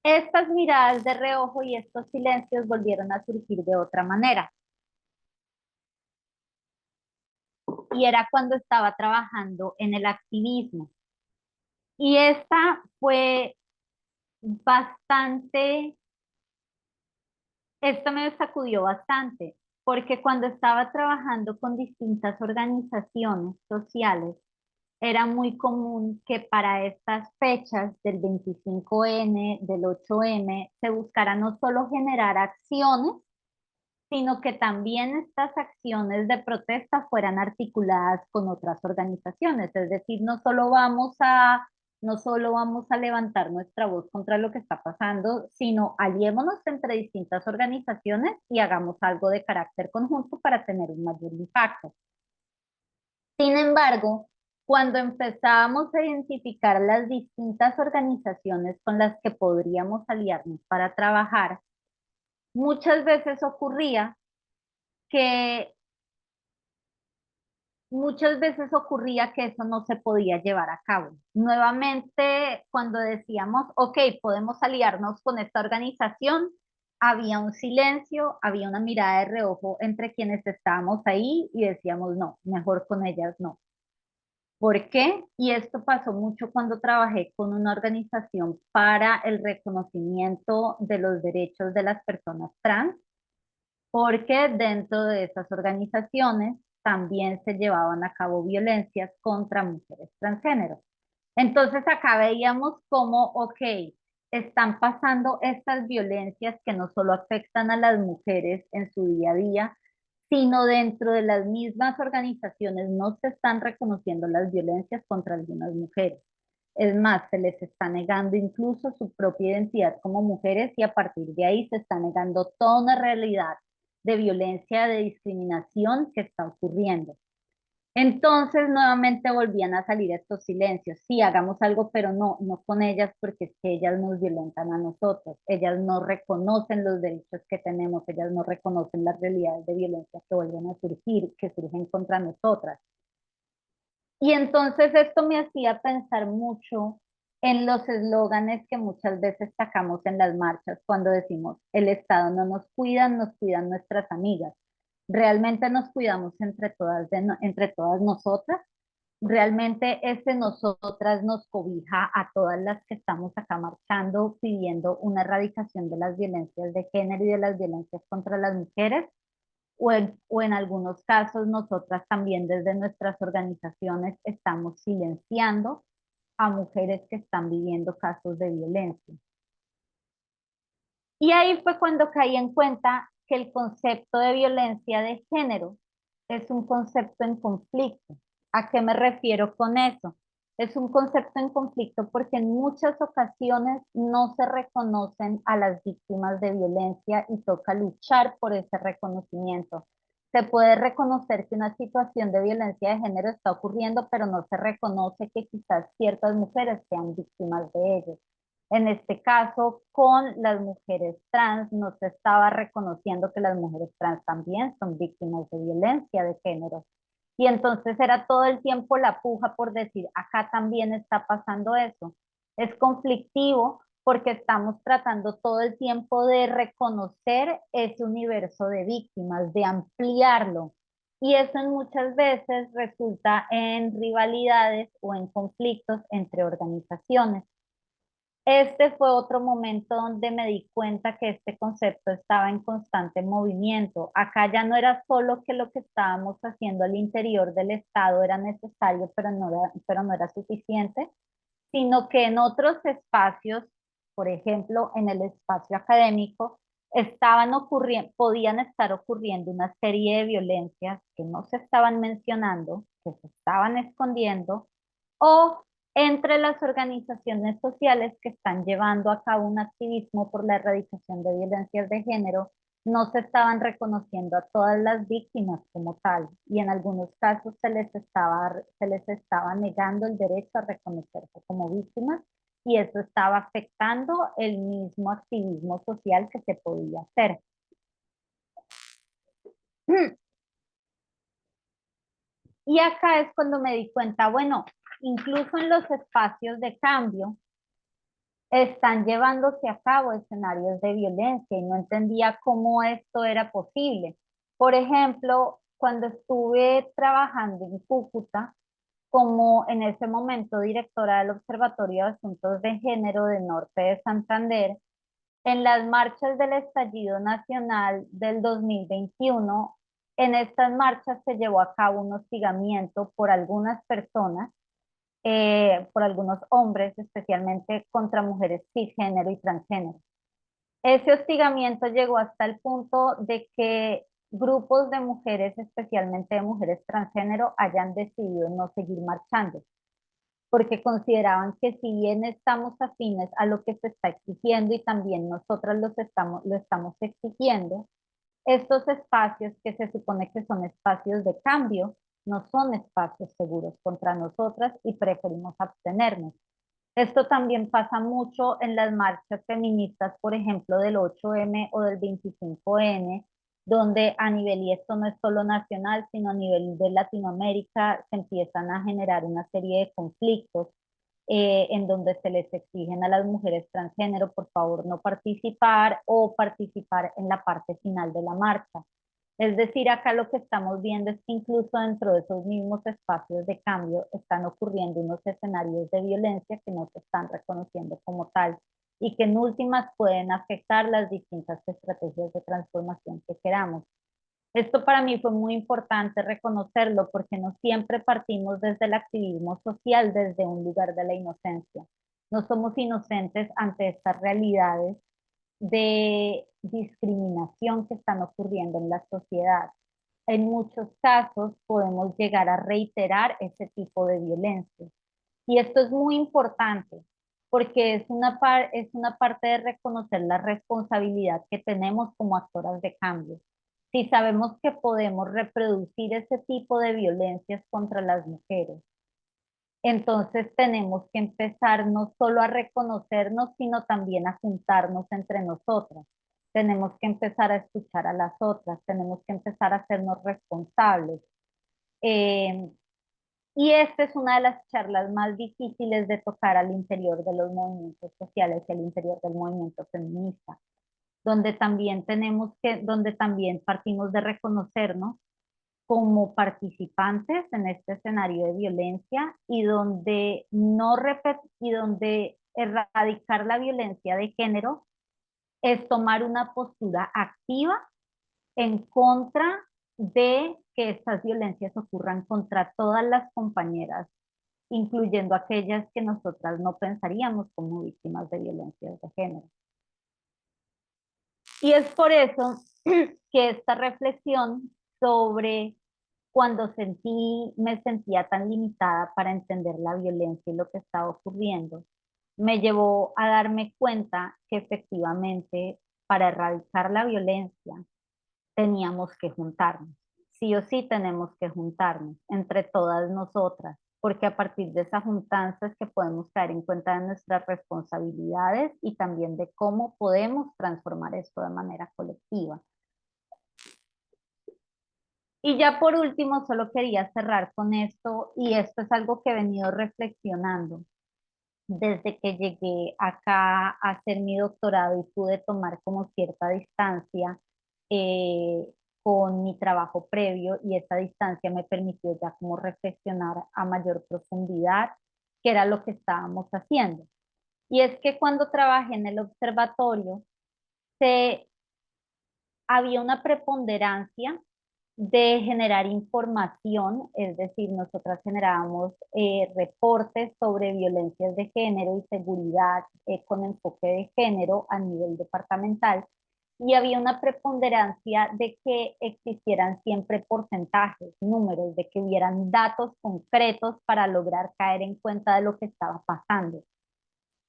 [SPEAKER 2] Estas miradas de reojo y estos silencios volvieron a surgir de otra manera. Y era cuando estaba trabajando en el activismo. Y esta fue bastante, esto me sacudió bastante, porque cuando estaba trabajando con distintas organizaciones sociales, era muy común que para estas fechas del 25N, del 8M, se buscara no solo generar acciones, sino que también estas acciones de protesta fueran articuladas con otras organizaciones. Es decir, no solo vamos a levantar nuestra voz contra lo que está pasando, sino aliémonos entre distintas organizaciones y hagamos algo de carácter conjunto para tener un mayor impacto. Sin embargo, cuando empezábamos a identificar las distintas organizaciones con las que podríamos aliarnos para trabajar, muchas veces ocurría que que eso no se podía llevar a cabo. Nuevamente, cuando decíamos, ok, podemos aliarnos con esta organización, había un silencio, había una mirada de reojo entre quienes estábamos ahí y decíamos, no, mejor con ellas no. ¿Por qué? Y esto pasó mucho cuando trabajé con una organización para el reconocimiento de los derechos de las personas trans, porque dentro de esas organizaciones también se llevaban a cabo violencias contra mujeres transgénero. Entonces acá veíamos cómo, ok, están pasando estas violencias que no solo afectan a las mujeres en su día a día, sino dentro de las mismas organizaciones no se están reconociendo las violencias contra algunas mujeres. Es más, se les está negando incluso su propia identidad como mujeres, y a partir de ahí se está negando toda una realidad de violencia, de discriminación que está ocurriendo. Entonces nuevamente volvían a salir estos silencios: sí, hagamos algo, pero no, no con ellas, porque es que ellas nos violentan a nosotros, ellas no reconocen los derechos que tenemos, ellas no reconocen las realidades de violencia que vuelven a surgir, que surgen contra nosotras. Y entonces esto me hacía pensar mucho en los eslóganes que muchas veces sacamos en las marchas cuando decimos: el Estado no nos cuidan nuestras amigas. ¿Realmente nos cuidamos entre todas nosotras? ¿Realmente ese nosotras nos cobija a todas las que estamos acá marchando pidiendo una erradicación de las violencias de género y de las violencias contra las mujeres? O en algunos casos nosotras también desde nuestras organizaciones estamos silenciando a mujeres que están viviendo casos de violencia. Y ahí fue cuando caí en cuenta que el concepto de violencia de género es un concepto en conflicto. ¿A qué me refiero con eso? Es un concepto en conflicto porque en muchas ocasiones no se reconocen a las víctimas de violencia y toca luchar por ese reconocimiento. Se puede reconocer que una situación de violencia de género está ocurriendo, pero no se reconoce que quizás ciertas mujeres sean víctimas de ello. En este caso, con las mujeres trans, no se estaba reconociendo que las mujeres trans también son víctimas de violencia de género. Y entonces era todo el tiempo la puja por decir: acá también está pasando eso. Es conflictivo porque estamos tratando todo el tiempo de reconocer ese universo de víctimas, de ampliarlo. Y eso muchas veces resulta en rivalidades o en conflictos entre organizaciones. Este fue otro momento donde me di cuenta que este concepto estaba en constante movimiento. Acá ya no era solo que lo que estábamos haciendo al interior del Estado era necesario, pero no era suficiente, sino que en otros espacios, por ejemplo, en el espacio académico, podían estar ocurriendo una serie de violencias que no se estaban mencionando, que se estaban escondiendo, o entre las organizaciones sociales que están llevando a cabo un activismo por la erradicación de violencias de género, no se estaban reconociendo a todas las víctimas como tal, y en algunos casos se les estaba negando el derecho a reconocerse como víctimas, y eso estaba afectando el mismo activismo social que se podía hacer. Y acá es cuando me di cuenta, bueno, incluso en los espacios de cambio, están llevándose a cabo escenarios de violencia y no entendía cómo esto era posible. Por ejemplo, cuando estuve trabajando en Cúcuta, como en ese momento directora del Observatorio de Asuntos de Género del Norte de Santander, en las marchas del Estallido Nacional del 2021, en estas marchas se llevó a cabo un hostigamiento por algunas personas, por algunos hombres, especialmente contra mujeres cisgénero y transgénero. Ese hostigamiento llegó hasta el punto de que grupos de mujeres, especialmente de mujeres transgénero, hayan decidido no seguir marchando, porque consideraban que si bien estamos afines a lo que se está exigiendo y también nosotras lo estamos exigiendo, estos espacios que se supone que son espacios de cambio, no son espacios seguros contra nosotras y preferimos abstenernos. Esto también pasa mucho en las marchas feministas, por ejemplo, del 8M o del 25N, donde a nivel, y esto no es solo nacional, sino a nivel de Latinoamérica, se empiezan a generar una serie de conflictos en donde se les exigen a las mujeres transgénero, por favor, no participar o participar en la parte final de la marcha. Es decir, acá lo que estamos viendo es que incluso dentro de esos mismos espacios de cambio están ocurriendo unos escenarios de violencia que no se están reconociendo como tal y que en últimas pueden afectar las distintas estrategias de transformación que queramos. Esto para mí fue muy importante reconocerlo porque no siempre partimos desde el activismo social, desde un lugar de la inocencia. No somos inocentes ante estas realidades de discriminación que están ocurriendo en la sociedad. En muchos casos podemos llegar a reiterar ese tipo de violencia. Y esto es muy importante porque es una parte de reconocer la responsabilidad que tenemos como actoras de cambio. Si sabemos que podemos reproducir ese tipo de violencias contra las mujeres, entonces tenemos que empezar no solo a reconocernos, sino también a juntarnos entre nosotras. Tenemos que empezar a escuchar a las otras, tenemos que empezar a hacernos responsables. Eh, y esta es una de las charlas más difíciles de tocar al interior de los movimientos sociales y al interior del movimiento feminista, donde también partimos de reconocernos como participantes en este escenario de violencia y donde no y donde erradicar la violencia de género es tomar una postura activa en contra de que estas violencias ocurran contra todas las compañeras, incluyendo aquellas que nosotras no pensaríamos como víctimas de violencias de género. Y es por eso que esta reflexión sobre cuando me sentía tan limitada para entender la violencia y lo que estaba ocurriendo, me llevó a darme cuenta que efectivamente para erradicar la violencia teníamos que juntarnos. Sí o sí tenemos que juntarnos entre todas nosotras, porque a partir de esa juntanza es que podemos caer en cuenta de nuestras responsabilidades y también de cómo podemos transformar esto de manera colectiva. Y ya por último, solo quería cerrar con esto, y esto es algo que he venido reflexionando. desde que llegué acá a hacer mi doctorado y pude tomar como cierta distancia eh, con mi trabajo previo, y esa distancia me permitió ya como reflexionar a mayor profundidad qué era lo que estábamos haciendo. Y es que cuando trabajé en el observatorio, se había una preponderancia de generar información, es decir, nosotras generábamos reportes sobre violencias de género y seguridad con enfoque de género a nivel departamental, y había una preponderancia de que existieran siempre porcentajes, números, de que hubieran datos concretos para lograr caer en cuenta de lo que estaba pasando.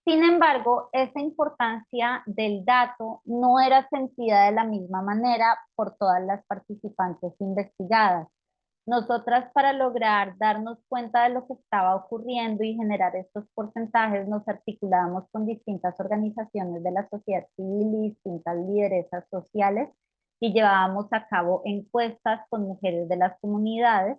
[SPEAKER 2] Sin embargo, esa importancia del dato no era sentida de la misma manera por todas las participantes investigadas. Nosotras, para lograr darnos cuenta de lo que estaba ocurriendo y generar estos porcentajes, nos articulábamos con distintas organizaciones de la sociedad civil y distintas lideresas sociales, y llevábamos a cabo encuestas con mujeres de las comunidades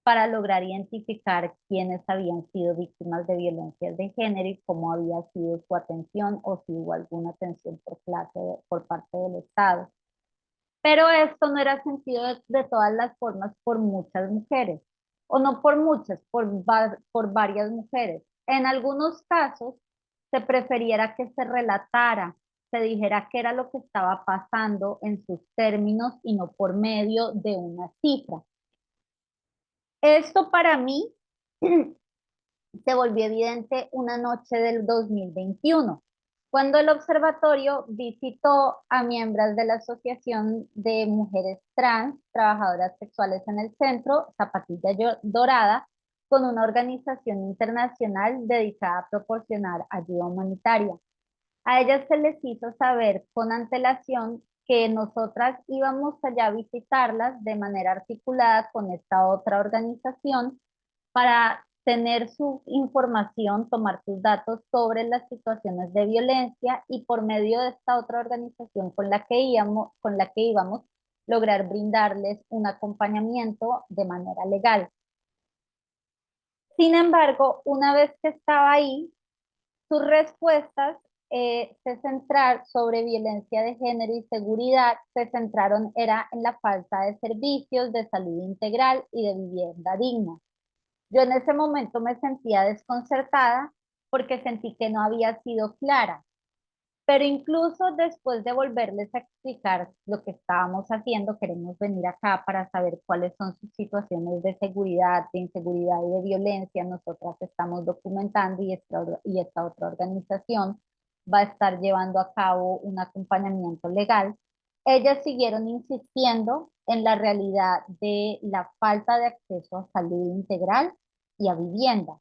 [SPEAKER 2] para lograr identificar quiénes habían sido víctimas de violencias de género y cómo había sido su atención, o si hubo alguna atención por clase por parte del Estado. Pero esto no era sentido de todas las formas por muchas mujeres, o no por muchas, por varias mujeres. En algunos casos se preferiera que se relatara, se dijera qué era lo que estaba pasando en sus términos y no por medio de una cifra. Esto para mí se volvió evidente una noche del 2021, cuando el observatorio visitó a miembros de la Asociación de Mujeres Trans Trabajadoras Sexuales en el Centro, Zapatilla Dorada, con una organización internacional dedicada a proporcionar ayuda humanitaria. A ellas se les hizo saber con antelación que nosotras íbamos allá a visitarlas de manera articulada con esta otra organización para tener su información, tomar sus datos sobre las situaciones de violencia, y por medio de esta otra organización con la que íbamos, lograr brindarles un acompañamiento de manera legal. Sin embargo, una vez que estaba ahí, sus respuestas se centraron sobre violencia de género y seguridad, se centraron era en la falta de servicios de salud integral y de vivienda digna. Yo en ese momento me sentía desconcertada porque sentí que no había sido clara, pero incluso después de volverles a explicar lo que estábamos haciendo, queremos venir acá para saber cuáles son sus situaciones de seguridad, de inseguridad y de violencia. Nosotras estamos documentando, y esta otra organización va a estar llevando a cabo un acompañamiento legal. Ellas siguieron insistiendo en la realidad de la falta de acceso a salud integral y a vivienda.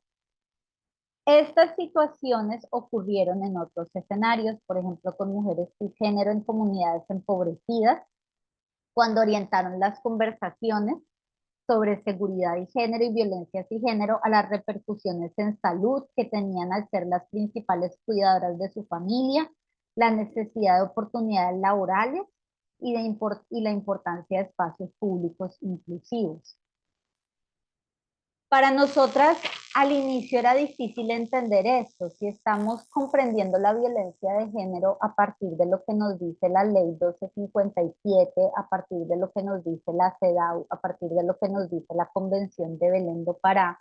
[SPEAKER 2] Estas situaciones ocurrieron en otros escenarios, por ejemplo, con mujeres cisgénero en comunidades empobrecidas, cuando orientaron las conversaciones sobre seguridad y género y violencia y género a las repercusiones en salud que tenían al ser las principales cuidadoras de su familia, la necesidad de oportunidades laborales y la importancia de espacios públicos inclusivos. Para nosotras, al inicio era difícil entender esto, si estamos comprendiendo la violencia de género a partir de lo que nos dice la ley 1257, a partir de lo que nos dice la CEDAW, a partir de lo que nos dice la Convención de Belén do Pará,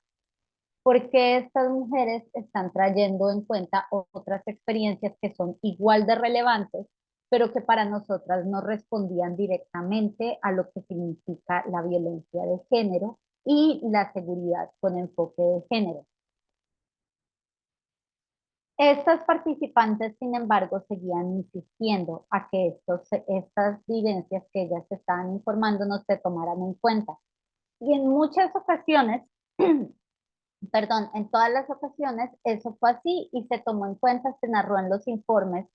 [SPEAKER 2] porque estas mujeres están trayendo en cuenta otras experiencias que son igual de relevantes, pero que para nosotras no respondían directamente a lo que significa la violencia de género y la seguridad con enfoque de género. Estas participantes, sin embargo, seguían insistiendo a que estas vivencias que ellas estaban informando no se tomaran en cuenta. Y en muchas ocasiones, perdón, en todas las ocasiones eso fue así y se tomó en cuenta, se narró en los informes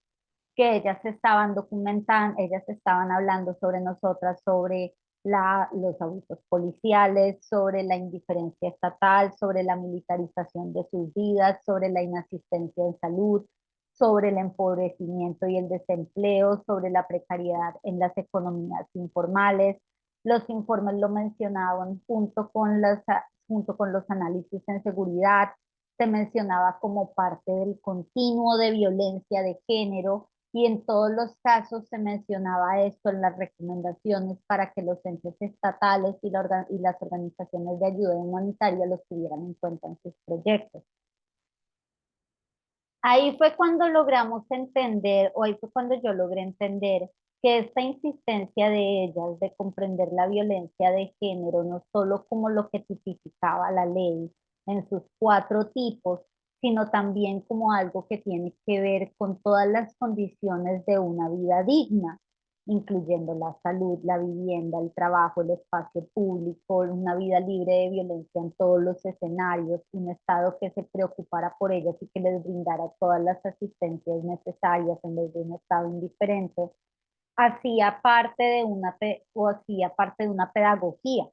[SPEAKER 2] que ellas estaban documentando, ellas estaban hablando sobre nosotras, sobre los abusos policiales, sobre la indiferencia estatal, sobre la militarización de sus vidas, sobre la inasistencia en salud, sobre el empobrecimiento y el desempleo, sobre la precariedad en las economías informales. Los informes lo mencionaban junto con los análisis en seguridad, se mencionaba como parte del continuo de violencia de género y en todos los casos se mencionaba esto en las recomendaciones para que los entes estatales y las organizaciones de ayuda humanitaria los tuvieran en cuenta en sus proyectos. Ahí fue cuando logramos entender, o ahí fue cuando yo logré entender que esta insistencia de ellas de comprender la violencia de género no solo como lo que tipificaba la ley en sus cuatro tipos, sino también como algo que tiene que ver con todas las condiciones de una vida digna, incluyendo la salud, la vivienda, el trabajo, el espacio público, una vida libre de violencia en todos los escenarios, un Estado que se preocupara por ellas y que les brindara todas las asistencias necesarias en vez de un Estado indiferente, hacía parte de una pedagogía,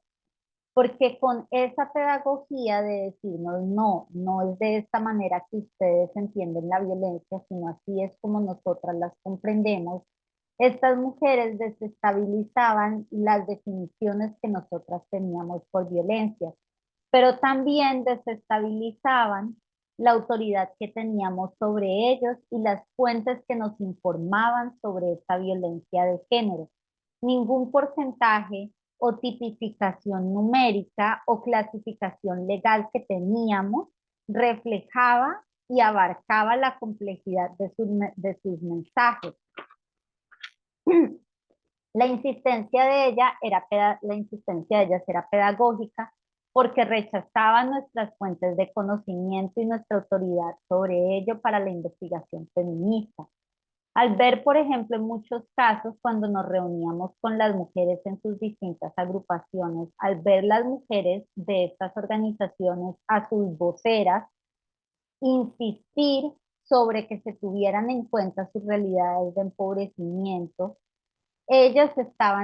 [SPEAKER 2] porque con esa pedagogía de decirnos, no, no es de esta manera que ustedes entienden la violencia, sino así es como nosotras las comprendemos, estas mujeres desestabilizaban las definiciones que nosotras teníamos por violencia, pero también desestabilizaban la autoridad que teníamos sobre ellos y las fuentes que nos informaban sobre esta violencia de género. Ningún porcentaje o tipificación numérica o clasificación legal que teníamos reflejaba y abarcaba la complejidad de sus mensajes. La insistencia de ellas era pedagógica porque rechazaban nuestras fuentes de conocimiento y nuestra autoridad sobre ello para la investigación feminista. Al ver, por ejemplo, en muchos casos, cuando nos reuníamos con las mujeres en sus distintas agrupaciones, al ver las mujeres de estas organizaciones a sus voceras insistir sobre que se tuvieran en cuenta sus realidades de empobrecimiento,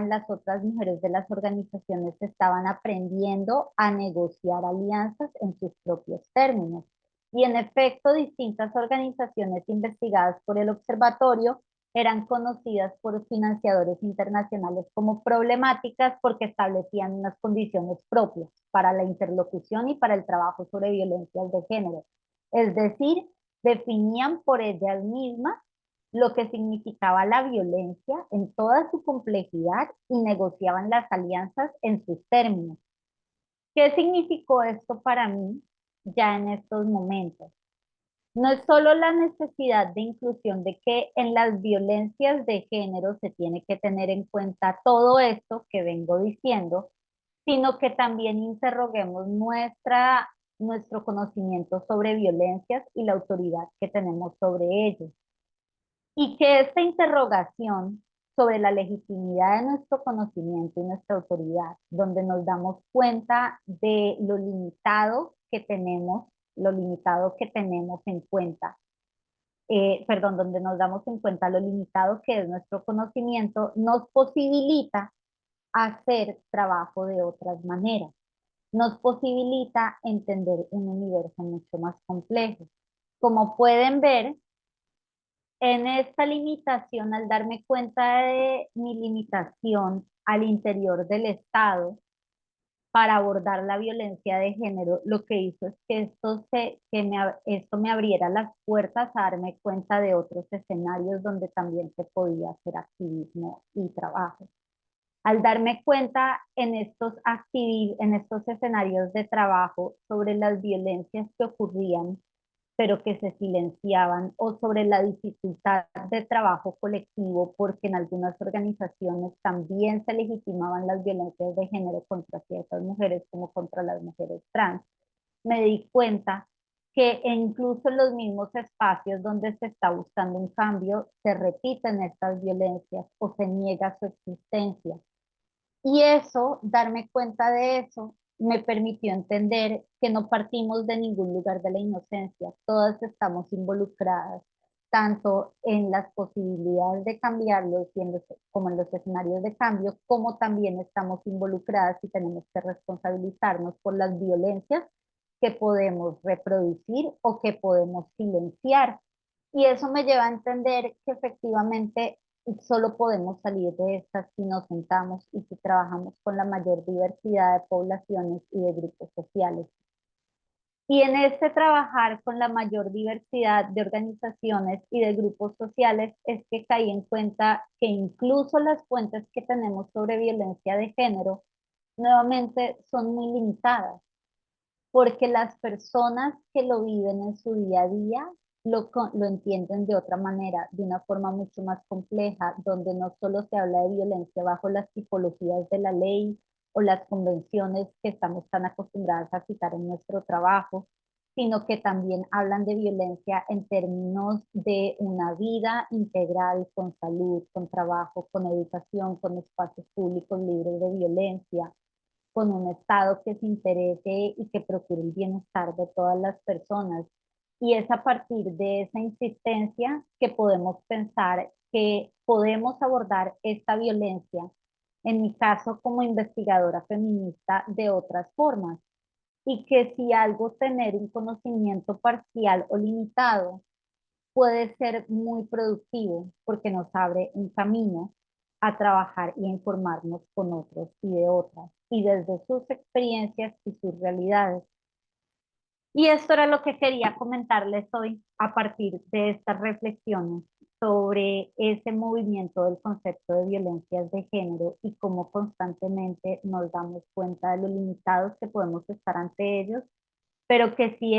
[SPEAKER 2] las otras mujeres de las organizaciones estaban aprendiendo a negociar alianzas en sus propios términos. Y en efecto, distintas organizaciones investigadas por el observatorio eran conocidas por financiadores internacionales como problemáticas porque establecían unas condiciones propias para la interlocución y para el trabajo sobre violencias de género. Es decir, definían por ellas mismas lo que significaba la violencia en toda su complejidad y negociaban las alianzas en sus términos. ¿Qué significó esto para mí ya en estos momentos? No es solo la necesidad de inclusión de que en las violencias de género se tiene que tener en cuenta todo esto que vengo diciendo, sino que también interroguemos nuestro conocimiento sobre violencias y la autoridad que tenemos sobre ellos. Y que esta interrogación sobre la legitimidad de nuestro conocimiento y nuestra autoridad, donde nos damos cuenta de lo limitado que tenemos en cuenta, donde nos damos en cuenta lo limitado que es nuestro conocimiento, nos posibilita hacer trabajo de otras maneras, nos posibilita entender un universo mucho más complejo. Como pueden ver, en esta limitación, al darme cuenta de mi limitación al interior del Estado para abordar la violencia de género, lo que hizo es que esto me abriera las puertas a darme cuenta de otros escenarios donde también se podía hacer activismo y trabajo. Al darme cuenta en estos escenarios de trabajo sobre las violencias que ocurrían pero que se silenciaban, o sobre la dificultad de trabajo colectivo, porque en algunas organizaciones también se legitimaban las violencias de género contra ciertas mujeres como contra las mujeres trans. Me di cuenta que incluso en los mismos espacios donde se está buscando un cambio, se repiten estas violencias o se niega su existencia. Y eso, darme cuenta de eso, me permitió entender que no partimos de ningún lugar de la inocencia, todas estamos involucradas, tanto en las posibilidades de cambiarlos como en los escenarios de cambio, como también estamos involucradas y tenemos que responsabilizarnos por las violencias que podemos reproducir o que podemos silenciar. Y eso me lleva a entender que efectivamente solo podemos salir de estas si nos sentamos y si trabajamos con la mayor diversidad de poblaciones y de grupos sociales. Y en este trabajar con la mayor diversidad de organizaciones y de grupos sociales es que caí en cuenta que incluso las fuentes que tenemos sobre violencia de género nuevamente son muy limitadas, porque las personas que lo viven en su día a día lo entienden de otra manera, de una forma mucho más compleja, donde no solo se habla de violencia bajo las tipologías de la ley o las convenciones que estamos tan acostumbradas a citar en nuestro trabajo, sino que también hablan de violencia en términos de una vida integral con salud, con trabajo, con educación, con espacios públicos libres de violencia, con un Estado que se interese y que procure el bienestar de todas las personas. Y es a partir de esa insistencia que podemos pensar que podemos abordar esta violencia, en mi caso como investigadora feminista, de otras formas. Y que si algo tener un conocimiento parcial o limitado puede ser muy productivo porque nos abre un camino a trabajar y a informarnos con otros y de otras y desde sus experiencias y sus realidades. Y esto era lo que quería comentarles hoy a partir de estas reflexiones sobre ese movimiento del concepto de violencias de género y cómo constantemente nos damos cuenta de lo limitados que podemos estar ante ellos, pero que si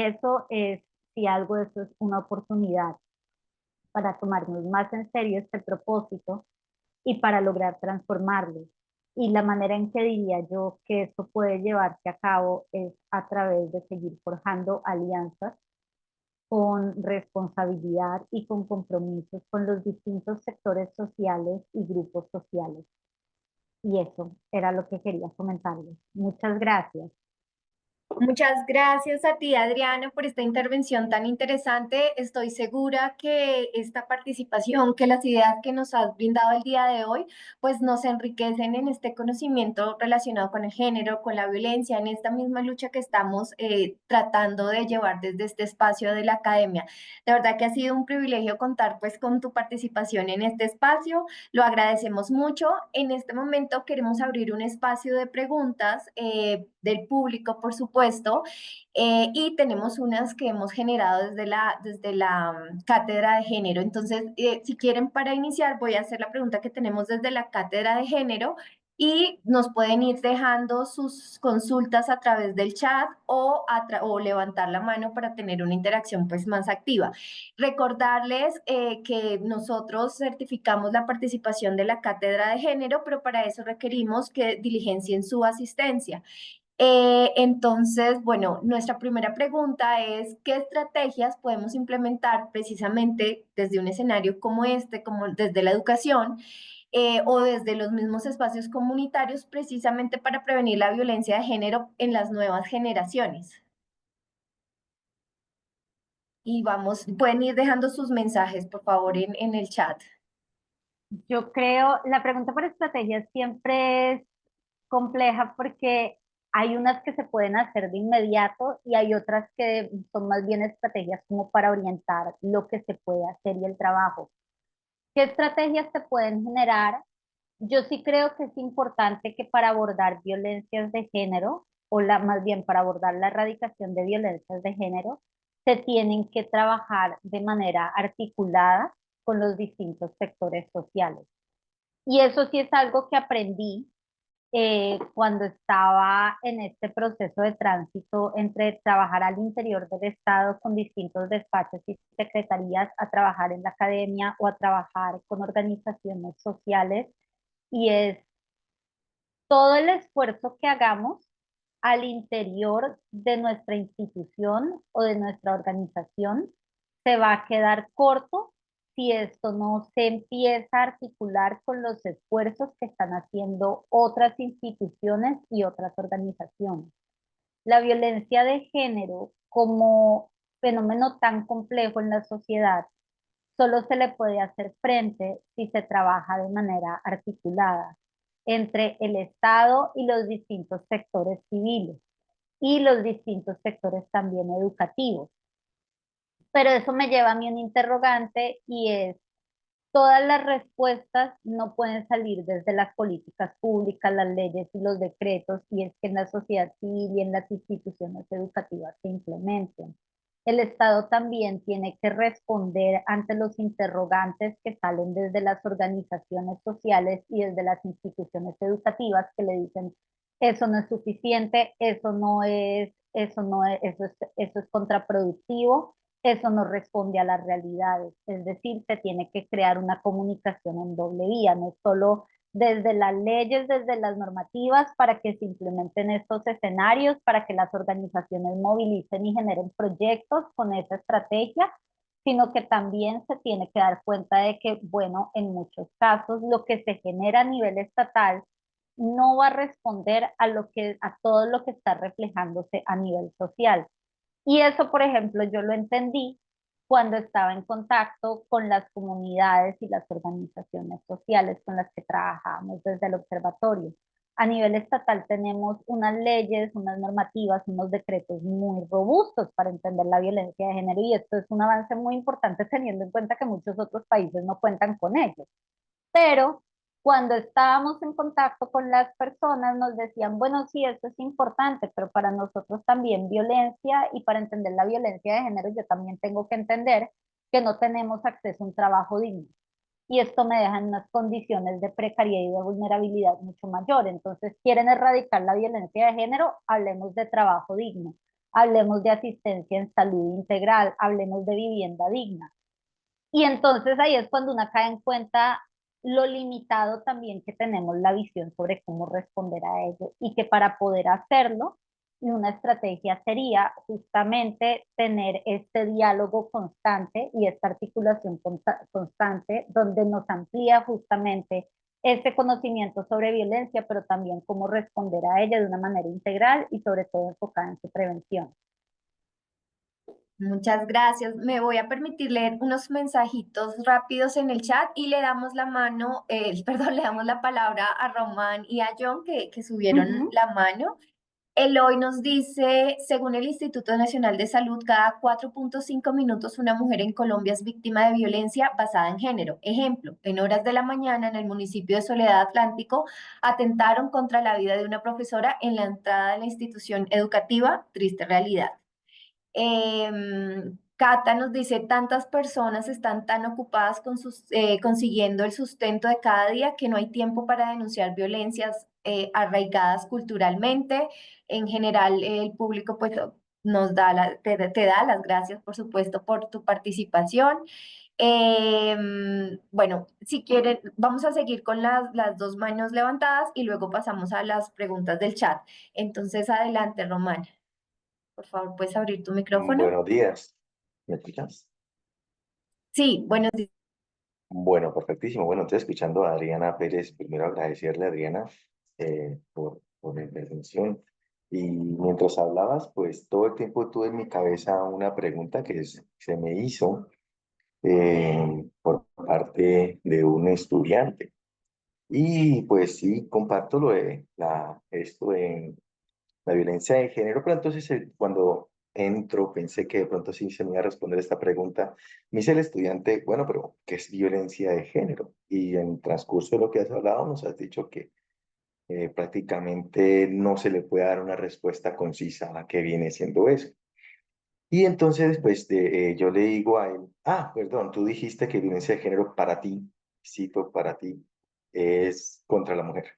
[SPEAKER 2] algo de eso es una oportunidad para tomarnos más en serio este propósito y para lograr transformarlo. Y la manera en que diría yo que esto puede llevarse a cabo es a través de seguir forjando alianzas con responsabilidad y con compromisos con los distintos sectores sociales y grupos sociales. Y eso era lo que quería comentarles. Muchas gracias.
[SPEAKER 1] Muchas gracias a ti, Adriana, por esta intervención tan interesante. Estoy segura que esta participación, que las ideas que nos has brindado el día de hoy, pues nos enriquecen en este conocimiento relacionado con el género, con la violencia, en esta misma lucha que estamos tratando de llevar desde este espacio de la academia. De verdad que ha sido un privilegio contar pues con tu participación en este espacio. Lo agradecemos mucho. En este momento queremos abrir un espacio de preguntas del público, por supuesto, y tenemos unas que hemos generado desde la cátedra de género. Entonces, si quieren, para iniciar, voy a hacer la pregunta que tenemos desde la cátedra de género. Y nos pueden ir dejando sus consultas a través del chat o levantar la mano para tener una interacción pues más activa. Recordarles que nosotros certificamos la participación de la cátedra de género, pero para eso requerimos que diligencien su asistencia. Entonces, bueno, nuestra primera pregunta es, ¿qué estrategias podemos implementar precisamente desde un escenario como este, como desde la educación, o desde los mismos espacios comunitarios, precisamente para prevenir la violencia de género en las nuevas generaciones? Y vamos, pueden ir dejando sus mensajes, por favor, en el chat.
[SPEAKER 2] Yo creo, la pregunta por estrategias siempre es compleja porque hay unas que se pueden hacer de inmediato y hay otras que son más bien estrategias como para orientar lo que se puede hacer y el trabajo. ¿Qué estrategias se pueden generar? Yo sí creo que es importante que para abordar violencias de género, más bien para abordar la erradicación de violencias de género, se tienen que trabajar de manera articulada con los distintos sectores sociales. Y eso sí es algo que aprendí cuando estaba en este proceso de tránsito entre trabajar al interior del Estado con distintos despachos y secretarías, a trabajar en la academia o a trabajar con organizaciones sociales. Y es todo el esfuerzo que hagamos al interior de nuestra institución o de nuestra organización se va a quedar corto si esto no se empieza a articular con los esfuerzos que están haciendo otras instituciones y otras organizaciones. La violencia de género como fenómeno tan complejo en la sociedad solo se le puede hacer frente si se trabaja de manera articulada entre el Estado y los distintos sectores civiles y los distintos sectores también educativos. Pero eso me lleva a mí un interrogante y es, todas las respuestas no pueden salir desde las políticas públicas, las leyes y los decretos, y es que en la sociedad civil y en las instituciones educativas se implementen. El Estado también tiene que responder ante los interrogantes que salen desde las organizaciones sociales y desde las instituciones educativas que le dicen, eso no es suficiente, eso es contraproductivo, eso no responde a las realidades. Es decir, se tiene que crear una comunicación en doble vía, no solo desde las leyes, desde las normativas, para que se implementen estos escenarios, para que las organizaciones movilicen y generen proyectos con esa estrategia, sino que también se tiene que dar cuenta de que, bueno, en muchos casos lo que se genera a nivel estatal no va a responder a todo lo que está reflejándose a nivel social. Y eso, por ejemplo, yo lo entendí cuando estaba en contacto con las comunidades y las organizaciones sociales con las que trabajamos desde el observatorio. A nivel estatal tenemos unas leyes, unas normativas, unos decretos muy robustos para entender la violencia de género, y esto es un avance muy importante teniendo en cuenta que muchos otros países no cuentan con ellos. Pero cuando estábamos en contacto con las personas nos decían, bueno, sí, esto es importante, pero para nosotros también violencia, y para entender la violencia de género yo también tengo que entender que no tenemos acceso a un trabajo digno. Y esto me deja en unas condiciones de precariedad y de vulnerabilidad mucho mayor. Entonces, quieren erradicar la violencia de género, hablemos de trabajo digno, hablemos de asistencia en salud integral, hablemos de vivienda digna. Y entonces ahí es cuando uno cae en cuenta lo limitado también que tenemos la visión sobre cómo responder a ello, y que para poder hacerlo, una estrategia sería justamente tener este diálogo constante y esta articulación constante donde nos amplía justamente este conocimiento sobre violencia, pero también cómo responder a ella de una manera integral y sobre todo enfocada en su prevención.
[SPEAKER 1] Muchas gracias. Me voy a permitir leer unos mensajitos rápidos en el chat y le damos la mano, perdón, le damos la palabra a Román y a John que subieron
[SPEAKER 2] Ujú.
[SPEAKER 1] la mano. Eloy nos dice, según el Instituto Nacional de Salud, cada 4,5 minutos una mujer en Colombia es víctima de violencia basada en género. Ejemplo, en horas de la mañana en el municipio de Soledad Atlántico atentaron contra la vida de una profesora en la entrada de la institución educativa. Triste realidad. Cata nos dice, tantas personas están tan ocupadas consiguiendo el sustento de cada día que no hay tiempo para denunciar violencias arraigadas culturalmente. En general, el público pues nos da te da las gracias, por supuesto, por tu participación. Bueno, si quieren, vamos a seguir con las dos manos levantadas y luego pasamos a las preguntas del chat. Entonces, adelante, Román. Por favor, ¿puedes abrir tu micrófono?
[SPEAKER 3] Buenos días. ¿Me escuchas?
[SPEAKER 1] Sí, buenos días.
[SPEAKER 3] Bueno, perfectísimo. Bueno, estoy escuchando a Adriana Pérez. Primero agradecerle a Adriana por la intervención. Y mientras hablabas, pues todo el tiempo tuve en mi cabeza una pregunta se me hizo por parte de un estudiante. Y pues sí, comparto lo de esto en la violencia de género, pero entonces cuando entro pensé que de pronto sí se me iba a responder esta pregunta. Me dice el estudiante, bueno, pero ¿qué es violencia de género? Y en el transcurso de lo que has hablado nos has dicho que prácticamente no se le puede dar una respuesta concisa a qué viene siendo eso. Y entonces, pues yo le digo a él, perdón, tú dijiste que violencia de género para ti, cito, para ti, es contra la mujer,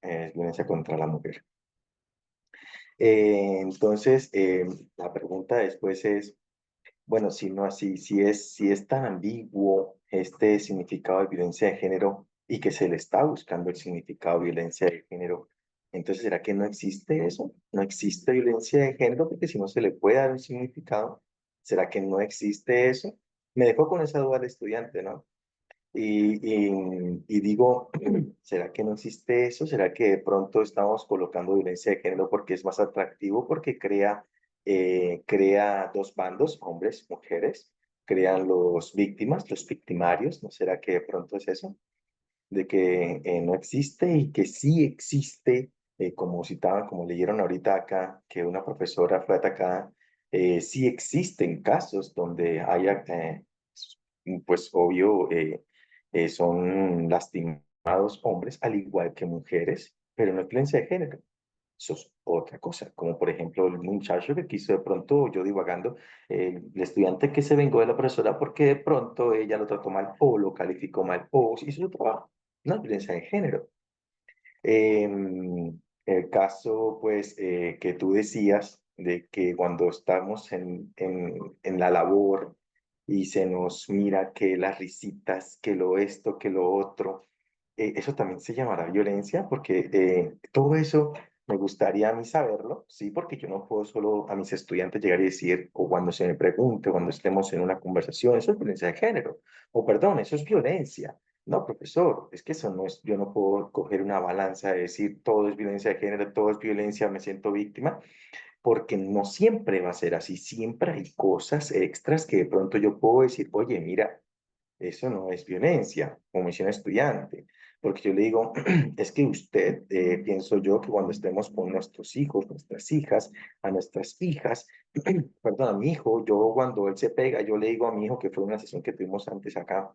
[SPEAKER 3] es violencia contra la mujer. Entonces, la pregunta después es, bueno, si no así, si es tan ambiguo este significado de violencia de género y que se le está buscando el significado de violencia de género, entonces ¿será que no existe eso? ¿No existe violencia de género? Porque si no se le puede dar un significado, ¿será que no existe eso? Me dejó con esa duda el estudiante, ¿no? Y digo, ¿será que no existe eso? ¿Será que de pronto estamos colocando violencia de género porque es más atractivo, porque crea dos bandos, hombres, mujeres, crean los víctimas, los victimarios? ¿No será que de pronto es eso? De que no existe y que sí existe, como citaban, como leyeron ahorita acá, que una profesora fue atacada, sí existen casos donde haya, pues obvio, son lastimados hombres al igual que mujeres, pero no es violencia de género. Eso es otra cosa, como por ejemplo el muchacho que quiso de pronto, yo divagando, el estudiante que se vengó de la profesora porque de pronto ella lo trató mal o lo calificó mal o hizo su trabajo. No es violencia de género. El caso, pues, que tú decías de que cuando estamos en la labor y se nos mira que las risitas, que lo esto, que lo otro, eso también se llamará violencia, porque todo eso me gustaría a mí saberlo, sí, porque yo no puedo solo a mis estudiantes llegar y decir, o cuando se me pregunte, cuando estemos en una conversación, eso es violencia de género, o perdón, eso es violencia. No, profesor, es que eso no es, yo no puedo coger una balanza y decir todo es violencia de género, todo es violencia, me siento víctima, porque no siempre va a ser así, siempre hay cosas extras que de pronto yo puedo decir, oye, mira, eso no es violencia, como dice un estudiante, porque yo le digo, es que usted, pienso yo que cuando estemos con nuestros hijos, nuestras hijas, a nuestras hijas, perdón, a mi hijo, yo cuando él se pega, yo le digo a mi hijo, que fue una sesión que tuvimos antes acá,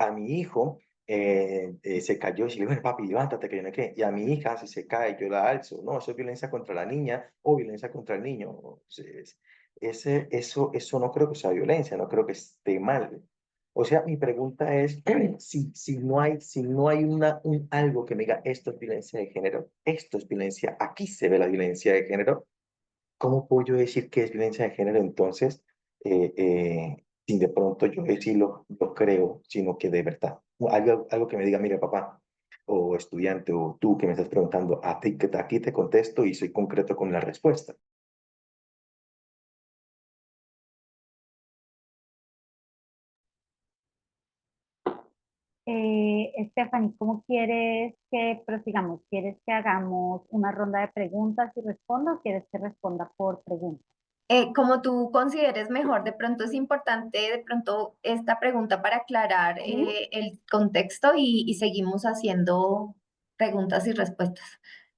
[SPEAKER 3] a mi hijo se cayó y le digo, bueno, papi, levántate, que yo no sé qué. Y a mi hija, si se cae, yo la alzo. No, eso es violencia contra la niña o violencia contra el niño. Entonces, eso no creo que sea violencia, no creo que esté mal. O sea, mi pregunta es, si no hay algo que me diga, esto es violencia de género, esto es violencia, aquí se ve la violencia de género, ¿cómo puedo yo decir que es violencia de género entonces, sin de pronto yo decirlo, lo creo, sino que de verdad? Algo que me diga, mire papá, o estudiante, o tú que me estás preguntando, a ti, que aquí te contesto y soy concreto con la respuesta.
[SPEAKER 2] Stephanie, ¿cómo quieres que prosigamos? ¿Quieres que hagamos una ronda de preguntas y respondo o quieres que responda por preguntas?
[SPEAKER 1] Como tú consideres mejor, de pronto es importante, de pronto esta pregunta para aclarar
[SPEAKER 2] ¿Sí?
[SPEAKER 1] el contexto y seguimos haciendo preguntas y respuestas.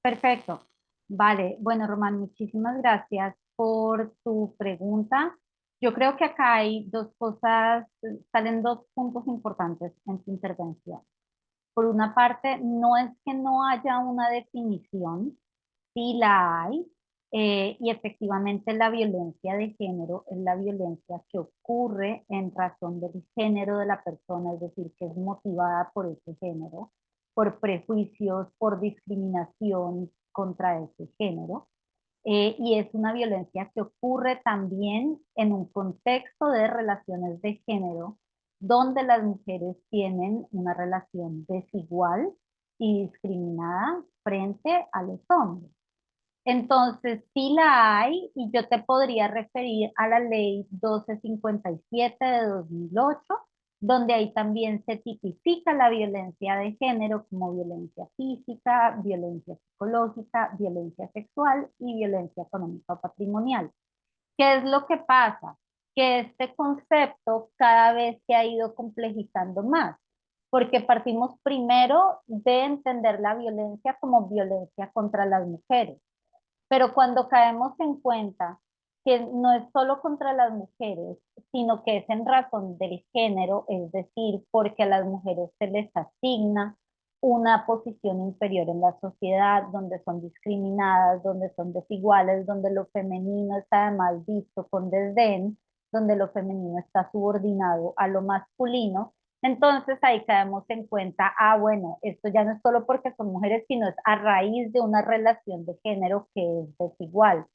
[SPEAKER 2] Perfecto. Vale. Bueno, Román, muchísimas gracias por tu pregunta. Yo creo que acá hay dos cosas, salen dos puntos importantes en tu intervención. Por una parte, no es que no haya una definición, sí la hay, y efectivamente la violencia de género es la violencia que ocurre en razón del género de la persona, es decir, que es motivada por ese género, por prejuicios, por discriminación contra ese género. Y es una violencia que ocurre también en un contexto de relaciones de género, donde las mujeres tienen una relación desigual y discriminada frente a los hombres. Entonces, sí la hay y yo te podría referir a la ley 1257 de 2008, donde ahí también se tipifica la violencia de género como violencia física, violencia psicológica, violencia sexual y violencia económica o patrimonial. ¿Qué es lo que pasa? Que este concepto cada vez se ha ido complejizando más, porque partimos primero de entender la violencia como violencia contra las mujeres, pero cuando caemos en cuenta que no es solo contra las mujeres, sino que es en razón del género, es decir, porque a las mujeres se les asigna una posición inferior en la sociedad, donde son discriminadas, donde son desiguales, donde lo femenino está además visto con desdén, donde lo femenino está subordinado a lo masculino. Entonces ahí caemos en cuenta, bueno, esto ya no es solo porque son mujeres, sino es a raíz de una relación de género que es desigual.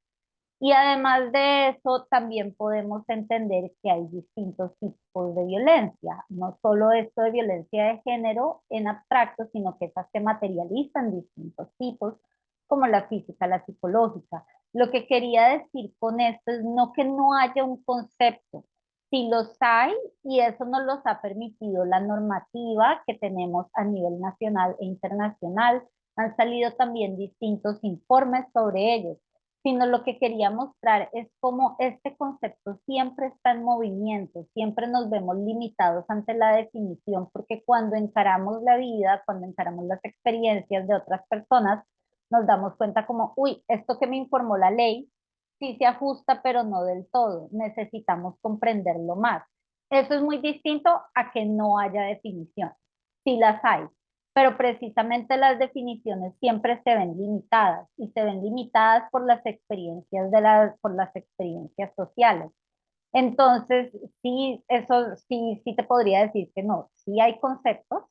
[SPEAKER 2] Y además de eso, también podemos entender que hay distintos tipos de violencia, no solo esto de violencia de género en abstracto, sino que esas se materializan en distintos tipos, como la física, la psicológica. Lo que quería decir con esto es no que no haya un concepto, si los hay, y eso nos los ha permitido la normativa que tenemos a nivel nacional e internacional. Han salido también distintos informes sobre ellos, sino lo que quería mostrar es cómo este concepto siempre está en movimiento, siempre nos vemos limitados ante la definición, porque cuando encaramos la vida, cuando encaramos las experiencias de otras personas, nos damos cuenta como, uy, esto que me informó la ley, sí se ajusta, pero no del todo, necesitamos comprenderlo más. Eso es muy distinto a que no haya definición. Sí las hay, pero precisamente las definiciones siempre se ven limitadas y se ven limitadas por las experiencias por las experiencias sociales. Entonces, sí, eso sí, sí te podría decir que no, sí hay conceptos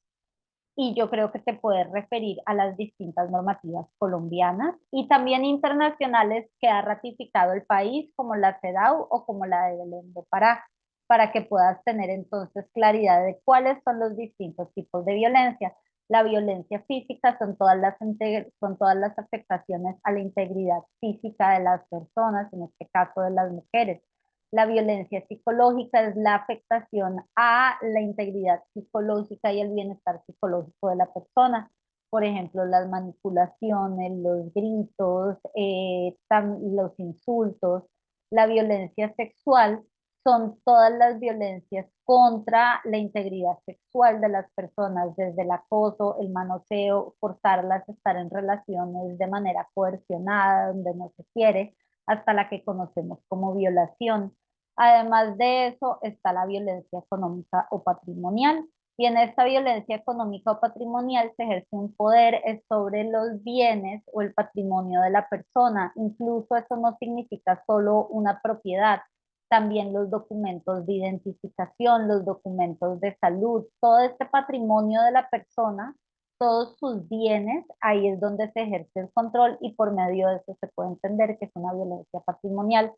[SPEAKER 2] y yo creo que te puedes referir a las distintas normativas colombianas y también internacionales que ha ratificado el país, como la CEDAW o como la de Belén do Pará, para que puedas tener entonces claridad de cuáles son los distintos tipos de violencia. La violencia física son todas las afectaciones a la integridad física de las personas, en este caso de las mujeres. La violencia psicológica es la afectación a la integridad psicológica y el bienestar psicológico de la persona. Por ejemplo, las manipulaciones, los gritos, los insultos. La violencia sexual son todas las violencias contra la integridad sexual de las personas, desde el acoso, el manoseo, forzarlas a estar en relaciones de manera coercionada, donde no se quiere, hasta la que conocemos como violación. Además de eso, está la violencia económica o patrimonial. Y en esta violencia económica o patrimonial se ejerce un poder sobre los bienes o el patrimonio de la persona. Incluso eso no significa solo una propiedad, también los documentos de identificación, los documentos de salud, todo este patrimonio de la persona, todos sus bienes, ahí es donde se ejerce el control y por medio de eso se puede entender que es una violencia patrimonial.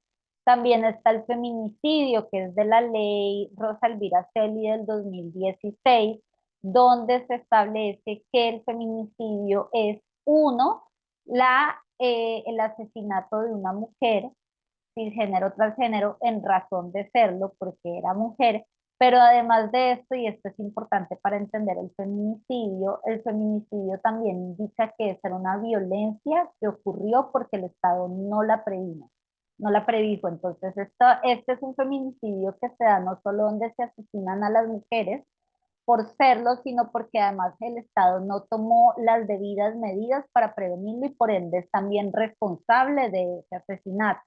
[SPEAKER 2] También está el feminicidio, que es de la ley Rosa Elvira Celi del 2016, donde se establece que el feminicidio es uno, el asesinato de una mujer cisgénero transgénero en razón de serlo porque era mujer, pero además de esto, y esto es importante para entender el feminicidio también indica que es una violencia que ocurrió porque el Estado no la previno, no la predijo. Entonces, este es un feminicidio que se da no solo donde se asesinan a las mujeres por serlo, sino porque además el Estado no tomó las debidas medidas para prevenirlo y por ende es también responsable de ese asesinato.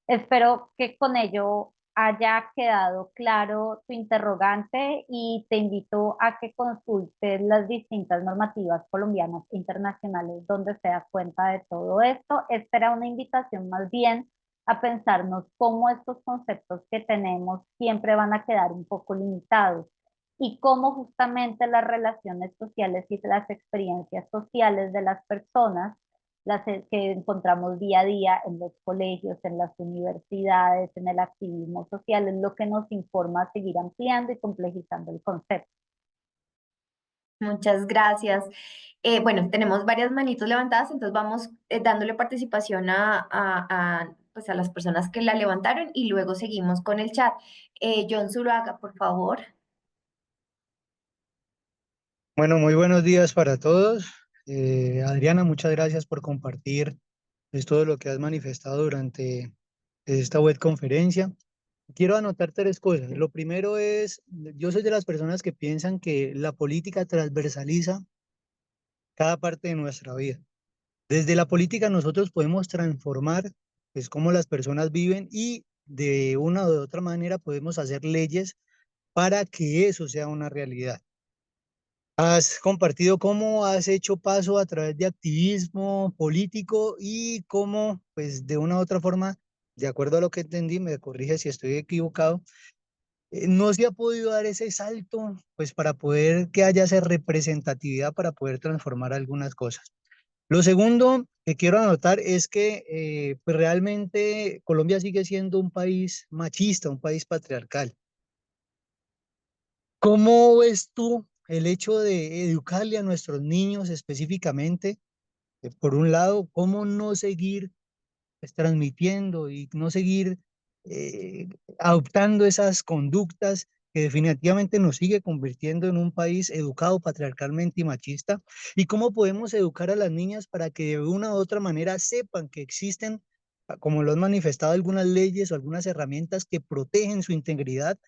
[SPEAKER 2] Espero que con ello haya quedado claro tu interrogante y te invito a que consultes las distintas normativas colombianas e internacionales donde se da cuenta de todo esto. Esta era una invitación más bien a pensarnos cómo estos conceptos que tenemos siempre van a quedar un poco limitados y cómo justamente las relaciones sociales y las experiencias sociales de las personas que encontramos día a día en los colegios, en las universidades, en el activismo social, es lo que nos informa a seguir ampliando y complejizando el concepto.
[SPEAKER 1] Muchas gracias. Bueno, tenemos varias manitos levantadas, entonces vamos dándole participación pues a las personas que la levantaron y luego seguimos con el chat. John Zuluaga, por favor.
[SPEAKER 4] Bueno, muy buenos días para todos. Adriana, muchas gracias por compartir todo lo que has manifestado durante esta web conferencia. Quiero anotar tres cosas. Lo primero es, yo soy de las personas que piensan que la política transversaliza cada parte de nuestra vida. Desde la política nosotros podemos transformar pues cómo las personas viven y de una u otra manera podemos hacer leyes para que eso sea una realidad. Has compartido cómo has hecho paso a través de activismo político y cómo, pues de una u otra forma, de acuerdo a lo que entendí, me corrige si estoy equivocado, no se ha podido dar ese salto, pues para poder que haya esa representatividad para poder transformar algunas cosas. Lo segundo que quiero anotar es que pues realmente Colombia sigue siendo un país machista, un país patriarcal. ¿Cómo ves tú el hecho de educarle a nuestros niños específicamente? Por un lado, ¿cómo no seguir pues, transmitiendo y no seguir eh, adoptando esas conductas que definitivamente nos sigue convirtiendo en un país educado patriarcalmente y machista? ¿Y cómo podemos educar a las niñas para que de una u otra manera sepan que existen, como lo han manifestado, algunas leyes o algunas herramientas que protegen su integridad?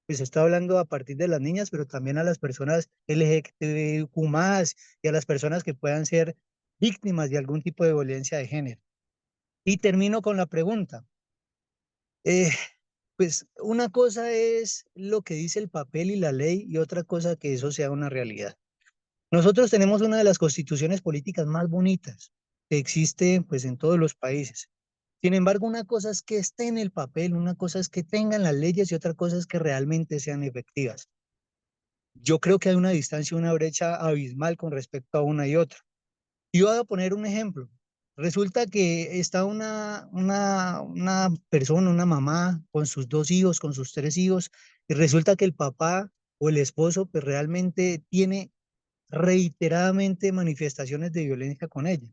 [SPEAKER 4] Pues está hablando a partir de las niñas, pero también a las personas LGBTQ+, y a las personas que puedan ser víctimas de algún tipo de violencia de género. Y termino con la pregunta. Eh, pues una cosa es lo que dice el papel y la ley y otra cosa que eso sea una realidad. Nosotros tenemos una de las constituciones políticas más bonitas que existe pues en todos los países. Sin embargo, una cosa es que esté en el papel, una cosa es que tengan las leyes y otra cosa es que realmente sean efectivas. Yo creo que hay una distancia, una brecha abismal con respecto a una y otra. Y voy a poner un ejemplo. Resulta que está una persona, una mamá, con sus dos hijos, con sus tres hijos, y resulta que el papá o el esposo pues realmente tiene reiteradamente manifestaciones de violencia con ella.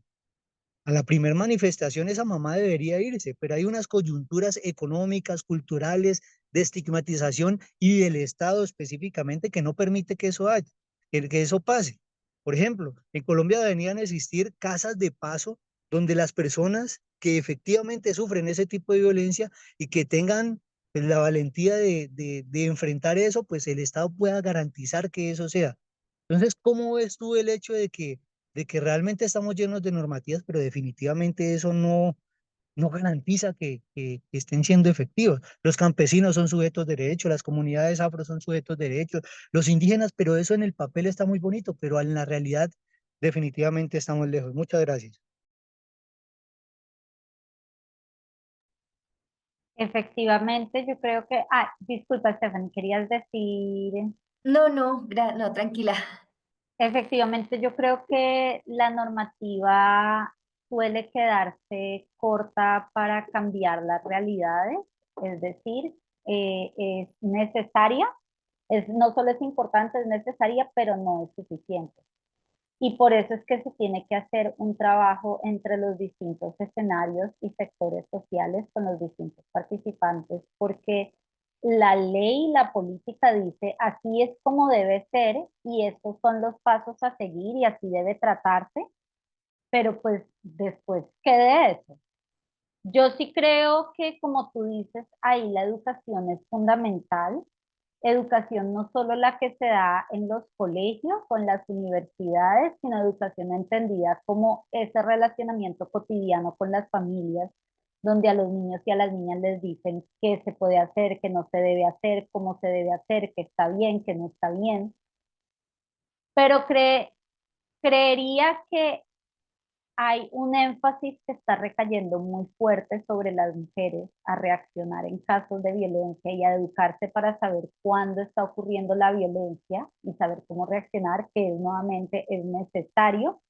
[SPEAKER 4] A la primera manifestación esa mamá debería irse, pero hay unas coyunturas económicas, culturales, de estigmatización y del Estado específicamente que no permite que eso haya, que eso pase. Por ejemplo, en Colombia deberían existir casas de paso donde las personas que efectivamente sufren ese tipo de violencia y que tengan pues, la valentía de enfrentar eso, pues el Estado pueda garantizar que eso sea. Entonces, ¿cómo ves tú el hecho de que realmente estamos llenos de normativas, pero definitivamente eso no garantiza que estén siendo efectivos? Los campesinos son sujetos de derecho, las comunidades afro son sujetos de derecho, los indígenas, pero eso en el papel está muy bonito, pero en la realidad definitivamente estamos lejos. Muchas gracias.
[SPEAKER 2] Efectivamente, yo creo que, disculpa, Stephanie, querías decir,
[SPEAKER 1] No, no, no, tranquila.
[SPEAKER 2] efectivamente, yo creo que la normativa suele quedarse corta para cambiar las realidades, es decir, es necesaria, no solo es importante, es necesaria, pero no es suficiente. Y por eso es que se tiene que hacer un trabajo entre los distintos escenarios y sectores sociales con los distintos participantes, porque la ley y la política dice así es como debe ser y estos son los pasos a seguir y así debe tratarse, pero pues después, ¿qué de eso? Yo sí creo que, como tú dices, ahí la educación es fundamental. Educación no solo la que se da en los colegios o en las universidades, sino educación entendida como ese relacionamiento cotidiano con las familias, donde a los niños y a las niñas les dicen qué se puede hacer, qué no se debe hacer, cómo se debe hacer, qué está bien, qué no está bien. Pero creería que hay un énfasis que está recayendo muy fuerte sobre las mujeres a reaccionar en casos de violencia y a educarse para saber cuándo está ocurriendo la violencia y saber cómo reaccionar, que es, nuevamente es necesario,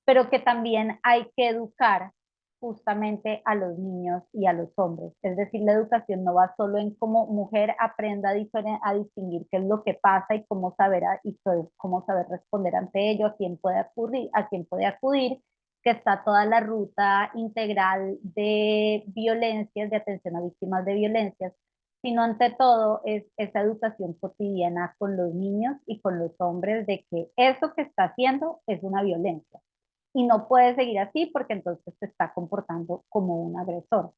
[SPEAKER 2] pero que también hay que educar justamente a los niños y a los hombres. Es decir, la educación no va solo en cómo mujer aprenda a distinguir qué es lo que pasa y cómo saber, cómo saber responder ante ello, a quién puede acudir, que está toda la ruta integral de violencias, de atención a víctimas de violencias, sino ante todo es esa educación cotidiana con los niños y con los hombres de que eso que está haciendo es una violencia y no puede seguir así porque entonces se está comportando como un agresor.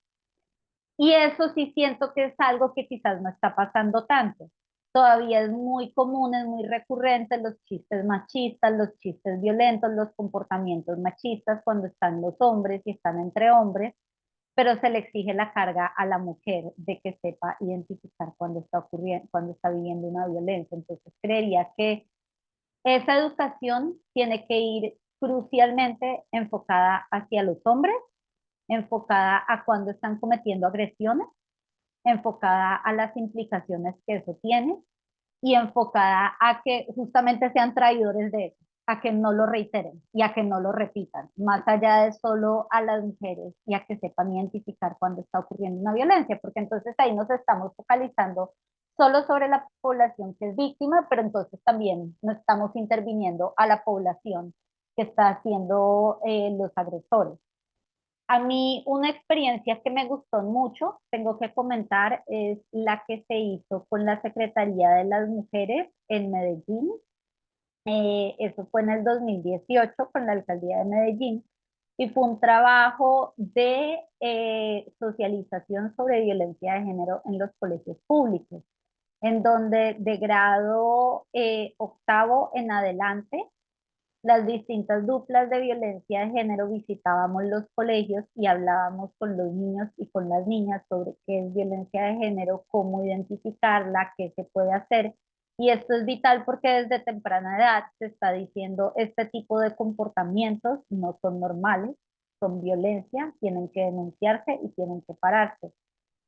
[SPEAKER 2] Y eso sí siento que es algo que quizás no está pasando tanto. Todavía es muy común, es muy recurrente los chistes machistas, los chistes violentos, los comportamientos machistas cuando están los hombres y están entre hombres, pero se le exige la carga a la mujer de que sepa identificar cuando está ocurriendo, cuando está viviendo una violencia. Entonces creería que esa educación tiene que ir crucialmente enfocada hacia los hombres, enfocada a cuando están cometiendo agresiones, enfocada a las implicaciones que eso tiene y enfocada a que justamente sean traidores de eso, a que no lo reiteren y a que no lo repitan, más allá de solo a las mujeres y a que sepan identificar cuando está ocurriendo una violencia, porque entonces ahí nos estamos focalizando solo sobre la población que es víctima, pero entonces también no estamos interviniendo a la población que está haciendo los agresores. A mí una experiencia que me gustó mucho, tengo que comentar, es la que se hizo con la Secretaría de las Mujeres en Medellín. Eso fue en el 2018 con la Alcaldía de Medellín y fue un trabajo de socialización sobre violencia de género en los colegios públicos, en donde de grado octavo en adelante las distintas duplas de violencia de género visitábamos los colegios y hablábamos con los niños y con las niñas sobre qué es violencia de género, cómo identificarla, qué se puede hacer. Y esto es vital porque desde temprana edad se está diciendo este tipo de comportamientos no son normales, son violencia, tienen que denunciarse y tienen que pararse.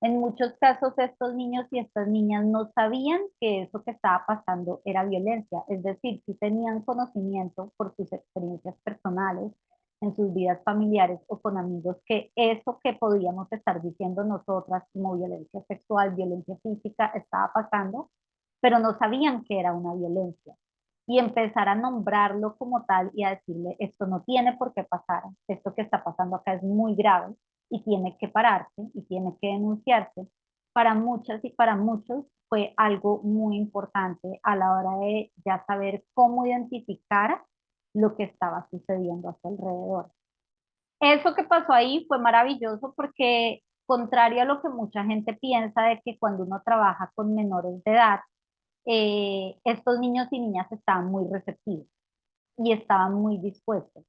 [SPEAKER 2] En muchos casos estos niños y estas niñas no sabían que eso que estaba pasando era violencia, es decir, si tenían conocimiento por sus experiencias personales, en sus vidas familiares o con amigos, que eso que podíamos estar diciendo nosotras como violencia sexual, violencia física, estaba pasando, pero no sabían que era una violencia. Y empezar a nombrarlo como tal y a decirle, esto no tiene por qué pasar, esto que está pasando acá es muy grave y tiene que pararse y tiene que denunciarse. Para muchas y para muchos fue algo muy importante a la hora de ya saber cómo identificar lo que estaba sucediendo a su alrededor. Eso que pasó ahí fue maravilloso porque, contrario a lo que mucha gente piensa de que cuando uno trabaja con menores de edad, estos niños y niñas estaban muy receptivos y estaban muy dispuestos.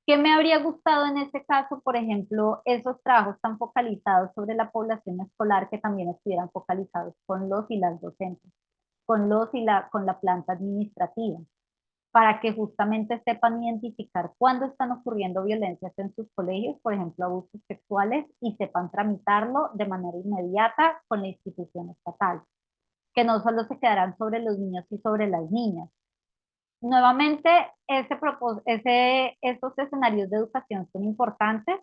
[SPEAKER 2] ¿Qué me habría gustado en este caso? Por ejemplo, esos trabajos tan focalizados sobre la población escolar que también estuvieran focalizados con los y las docentes, con la planta administrativa, para que justamente sepan identificar cuándo están ocurriendo violencias en sus colegios, por ejemplo, abusos sexuales, y sepan tramitarlo de manera inmediata con la institución estatal, que no solo se quedarán sobre los niños y sobre las niñas. Nuevamente, estos escenarios de educación son importantes.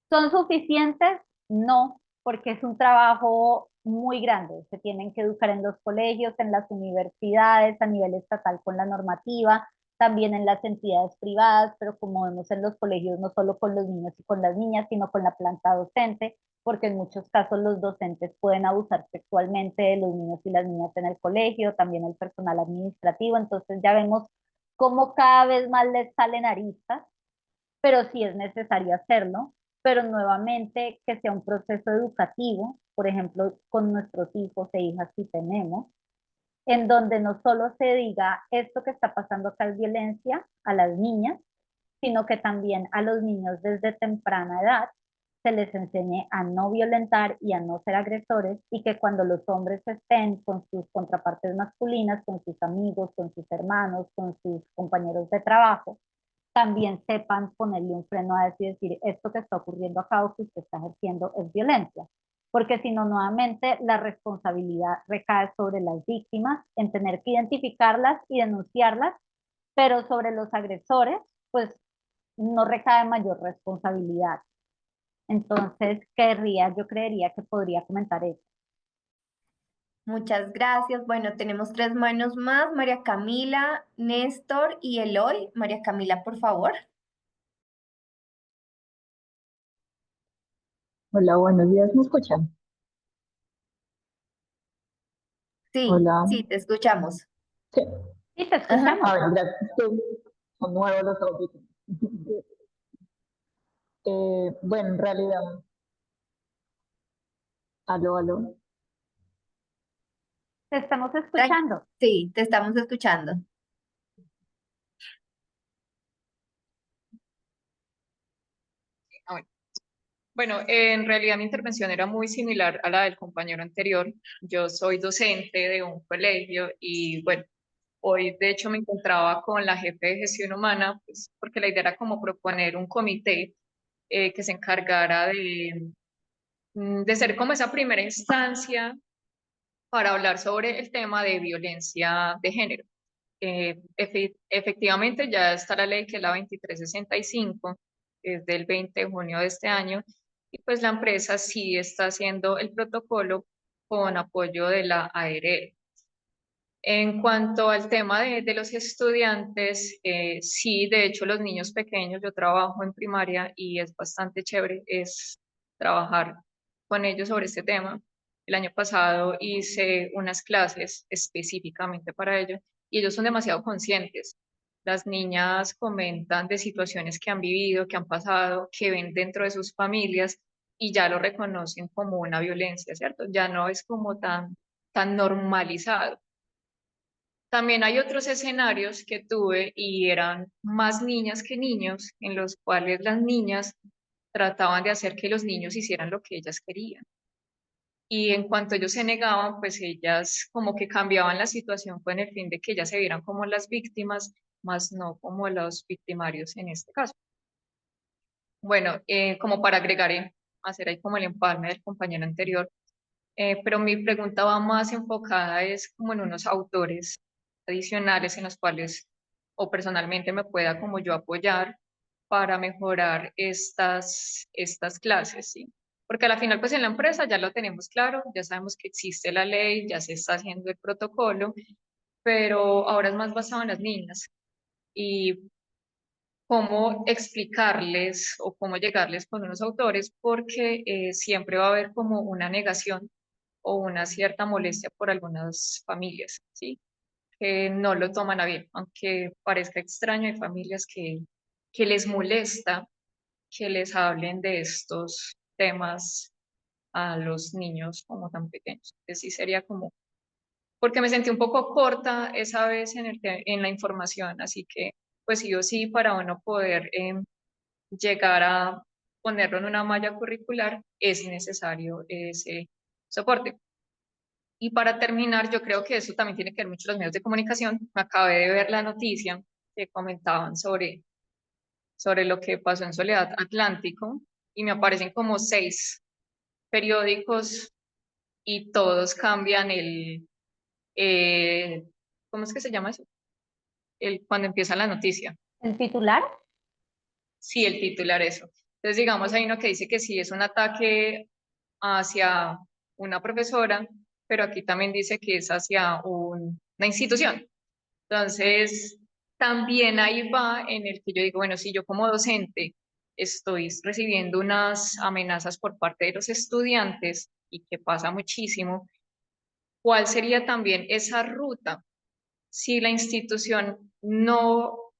[SPEAKER 2] ¿Son suficientes? No, porque es un trabajo muy grande. Se tienen que educar en los colegios, en las universidades, a nivel estatal con la normativa, también en las entidades privadas, pero como vemos en los colegios, no solo con los niños y con las niñas, sino con la planta docente, porque en muchos casos los docentes pueden abusar sexualmente de los niños y las niñas en el colegio, también el personal administrativo. Entonces ya vemos cómo cada vez más les salen aristas, pero sí es necesario hacerlo, pero nuevamente que sea un proceso educativo, por ejemplo, con nuestros hijos e hijas si tenemos, en donde no solo se diga esto que está pasando acá es violencia a las niñas, sino que también a los niños desde temprana edad se les enseñe a no violentar y a no ser agresores, y que cuando los hombres estén con sus contrapartes masculinas, con sus amigos, con sus hermanos, con sus compañeros de trabajo, también sepan ponerle un freno a eso y decir, esto que está ocurriendo acá o que usted está ejerciendo es violencia. Porque si no, nuevamente la responsabilidad recae sobre las víctimas en tener que identificarlas y denunciarlas, pero sobre los agresores, pues no recae mayor responsabilidad. Entonces, yo creería que podría comentar eso.
[SPEAKER 1] Muchas gracias. Bueno, tenemos tres manos más, María Camila, Néstor y Eloy. María Camila, por favor.
[SPEAKER 5] Hola, buenos días, ¿me escuchan?
[SPEAKER 1] Sí,
[SPEAKER 5] Hola.
[SPEAKER 1] sí, te escuchamos.
[SPEAKER 5] Sí.
[SPEAKER 2] Sí, te
[SPEAKER 1] Ajá.
[SPEAKER 2] escuchamos.
[SPEAKER 5] A ver, gracias. Sí, son nuevos los audífonos. Bueno, en realidad, aló, aló.
[SPEAKER 2] Te estamos
[SPEAKER 1] Tran-
[SPEAKER 2] escuchando.
[SPEAKER 1] Sí, te estamos escuchando.
[SPEAKER 6] Ah, bueno. Bueno, en realidad mi intervención era muy similar a la del compañero anterior. Yo soy docente de un colegio y bueno, hoy de hecho me encontraba con la jefe de gestión humana, pues, porque la idea era como proponer un comité que se encargara de ser como esa primera instancia para hablar sobre el tema de violencia de género. Efectivamente, ya está la ley que es la 2365, es del 20 de junio de este año, y pues la empresa sí está haciendo el protocolo con apoyo de la ARL. En cuanto al tema de los estudiantes, sí, de hecho los niños pequeños, yo trabajo en primaria y es bastante chévere es trabajar con ellos sobre este tema. El año pasado hice unas clases específicamente para ellos y ellos son demasiado conscientes. Las niñas comentan de situaciones que han vivido, que han pasado, que ven dentro de sus familias y ya lo reconocen como una violencia, ¿cierto? Ya no es como tan normalizado. También hay otros escenarios que tuve y eran más niñas que niños, en los cuales las niñas trataban de hacer que los niños hicieran lo que ellas querían. Y en cuanto ellos se negaban, pues ellas como que cambiaban la situación con el fin de que ellas se vieran como las víctimas, más no como los victimarios en este caso. Bueno, como para agregar, hacer ahí como el empalme del compañero anterior, pero mi pregunta va más enfocada es como en unos autores adicionales en los cuales o personalmente me pueda como yo apoyar para mejorar estas clases, ¿sí? Porque a la final, pues en la empresa ya lo tenemos claro, ya sabemos que existe la ley, ya se está haciendo el protocolo, pero ahora es más basado en las niñas y cómo explicarles o cómo llegarles con unos autores, porque siempre va a haber como una negación o una cierta molestia por algunas familias, ¿sí? Que no lo toman a bien, aunque parezca extraño, hay familias que les molesta que les hablen de estos temas a los niños como tan pequeños. Entonces sí sería como, porque me sentí un poco corta esa vez en la información, así que pues sí o sí, para uno poder llegar a ponerlo en una malla curricular, es necesario ese soporte. Y para terminar, yo creo que eso también tiene que ver mucho los medios de comunicación. Me acabé de ver la noticia que comentaban sobre lo que pasó en Soledad Atlántico y me aparecen como 6 periódicos y todos cambian eh, ¿cómo es que se llama eso? Cuando empieza la noticia.
[SPEAKER 2] ¿El titular?
[SPEAKER 6] Sí, el titular, eso. Entonces, digamos, hay uno que dice que sí es un ataque hacia una profesora, pero aquí también dice que es hacia una institución. Entonces, también ahí va en el que yo digo, bueno, si yo como docente estoy recibiendo unas amenazas por parte de los estudiantes, y que pasa muchísimo, ¿cuál sería también esa ruta si la institución no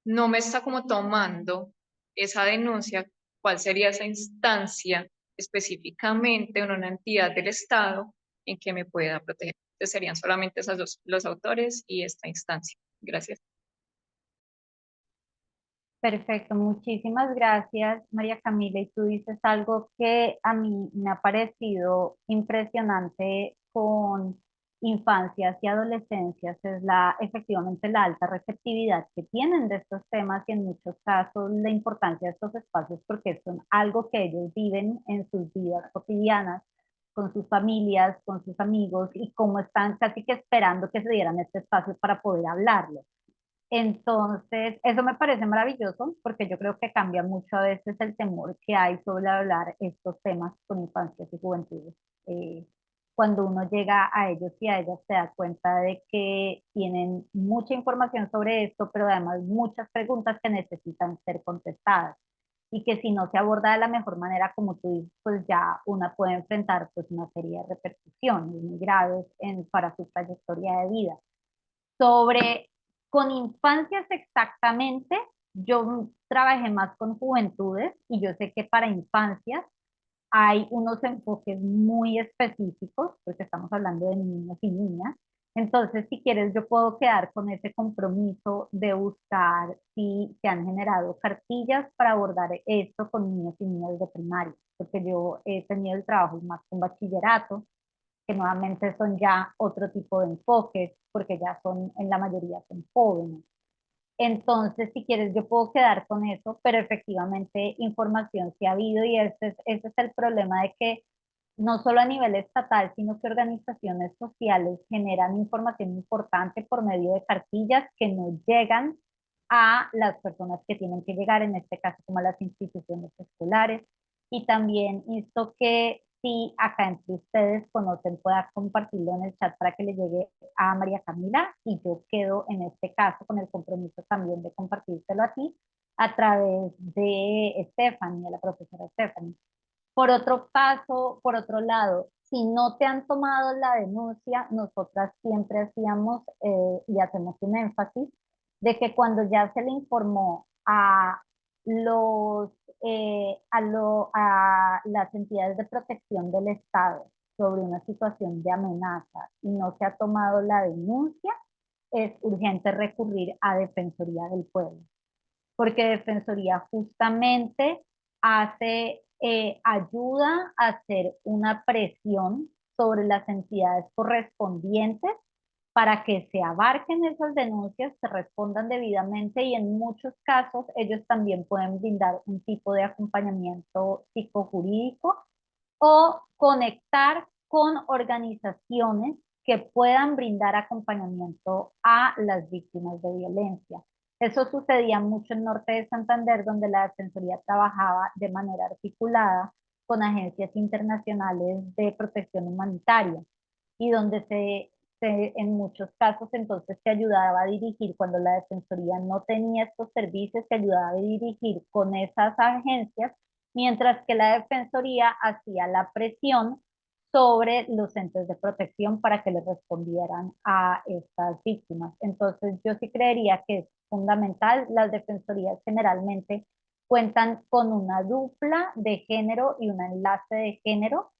[SPEAKER 6] me está como tomando esa denuncia? ¿Cuál sería esa instancia específicamente en una entidad del Estado en que me pueda proteger? Entonces serían solamente esos dos, los autores y esta instancia. Gracias.
[SPEAKER 2] Perfecto, muchísimas gracias, María Camila. Y tú dices algo que a mí me ha parecido impresionante con infancias y adolescencias, es efectivamente la alta receptividad que tienen de estos temas y en muchos casos la importancia de estos espacios porque son algo que ellos viven en sus vidas cotidianas, con sus familias, con sus amigos y cómo están casi que esperando que se dieran este espacio para poder hablarlo. Entonces, eso me parece maravilloso porque yo creo que cambia mucho a veces el temor que hay sobre hablar estos temas con infancias y juventudes. Eh, Cuando uno llega a ellos y a ellas se da cuenta de que tienen mucha información sobre esto, pero además muchas preguntas que necesitan ser contestadas y que si no se aborda de la mejor manera, como tú dices, pues ya una puede enfrentar pues una serie de repercusiones muy graves para su trayectoria de vida. Sobre con infancias exactamente, yo trabajé más con juventudes y yo sé que para infancias hay unos enfoques muy específicos, porque estamos hablando de niños y niñas. Entonces, si quieres, yo puedo quedar con ese compromiso de buscar si se han generado cartillas para abordar esto con niños y niñas de primaria, porque yo he tenido el trabajo más con bachillerato, que nuevamente son ya otro tipo de enfoques, porque ya son, en la mayoría son jóvenes. Entonces, si quieres, yo puedo quedar con eso, pero efectivamente información sí ha habido y ese es el problema de que no solo a nivel estatal, sino que organizaciones sociales generan información importante por medio de cartillas que no llegan a las personas que tienen que llegar, en este caso como a las instituciones escolares. Y también insto que si acá entre ustedes conocen, pueda compartirlo en el chat para que le llegue a María Camila y yo quedo en este caso con el compromiso también de compartírselo a ti a través de Stephanie, a la profesora Stephanie. Por otro lado, si no te han tomado la denuncia, nosotras siempre hacíamos y hacemos un énfasis de que cuando ya se le informó a a las entidades de protección del Estado sobre una situación de amenaza y no se ha tomado la denuncia, es urgente recurrir a Defensoría del Pueblo, porque Defensoría justamente ayuda a hacer una presión sobre las entidades correspondientes para que se abarquen esas denuncias, se respondan debidamente y en muchos casos ellos también pueden brindar un tipo de acompañamiento psicojurídico o conectar con organizaciones que puedan brindar acompañamiento a las víctimas de violencia. Eso sucedía mucho en Norte de Santander, donde la Defensoría trabajaba de manera articulada con agencias internacionales de protección humanitaria y donde en muchos casos entonces se ayudaba a dirigir, cuando la Defensoría no tenía estos servicios, se ayudaba a dirigir con esas agencias, mientras que la Defensoría hacía la presión sobre los entes de protección para que les respondieran a estas víctimas. Entonces yo sí creería que es fundamental. Las defensorías generalmente cuentan con una dupla de género y un enlace de género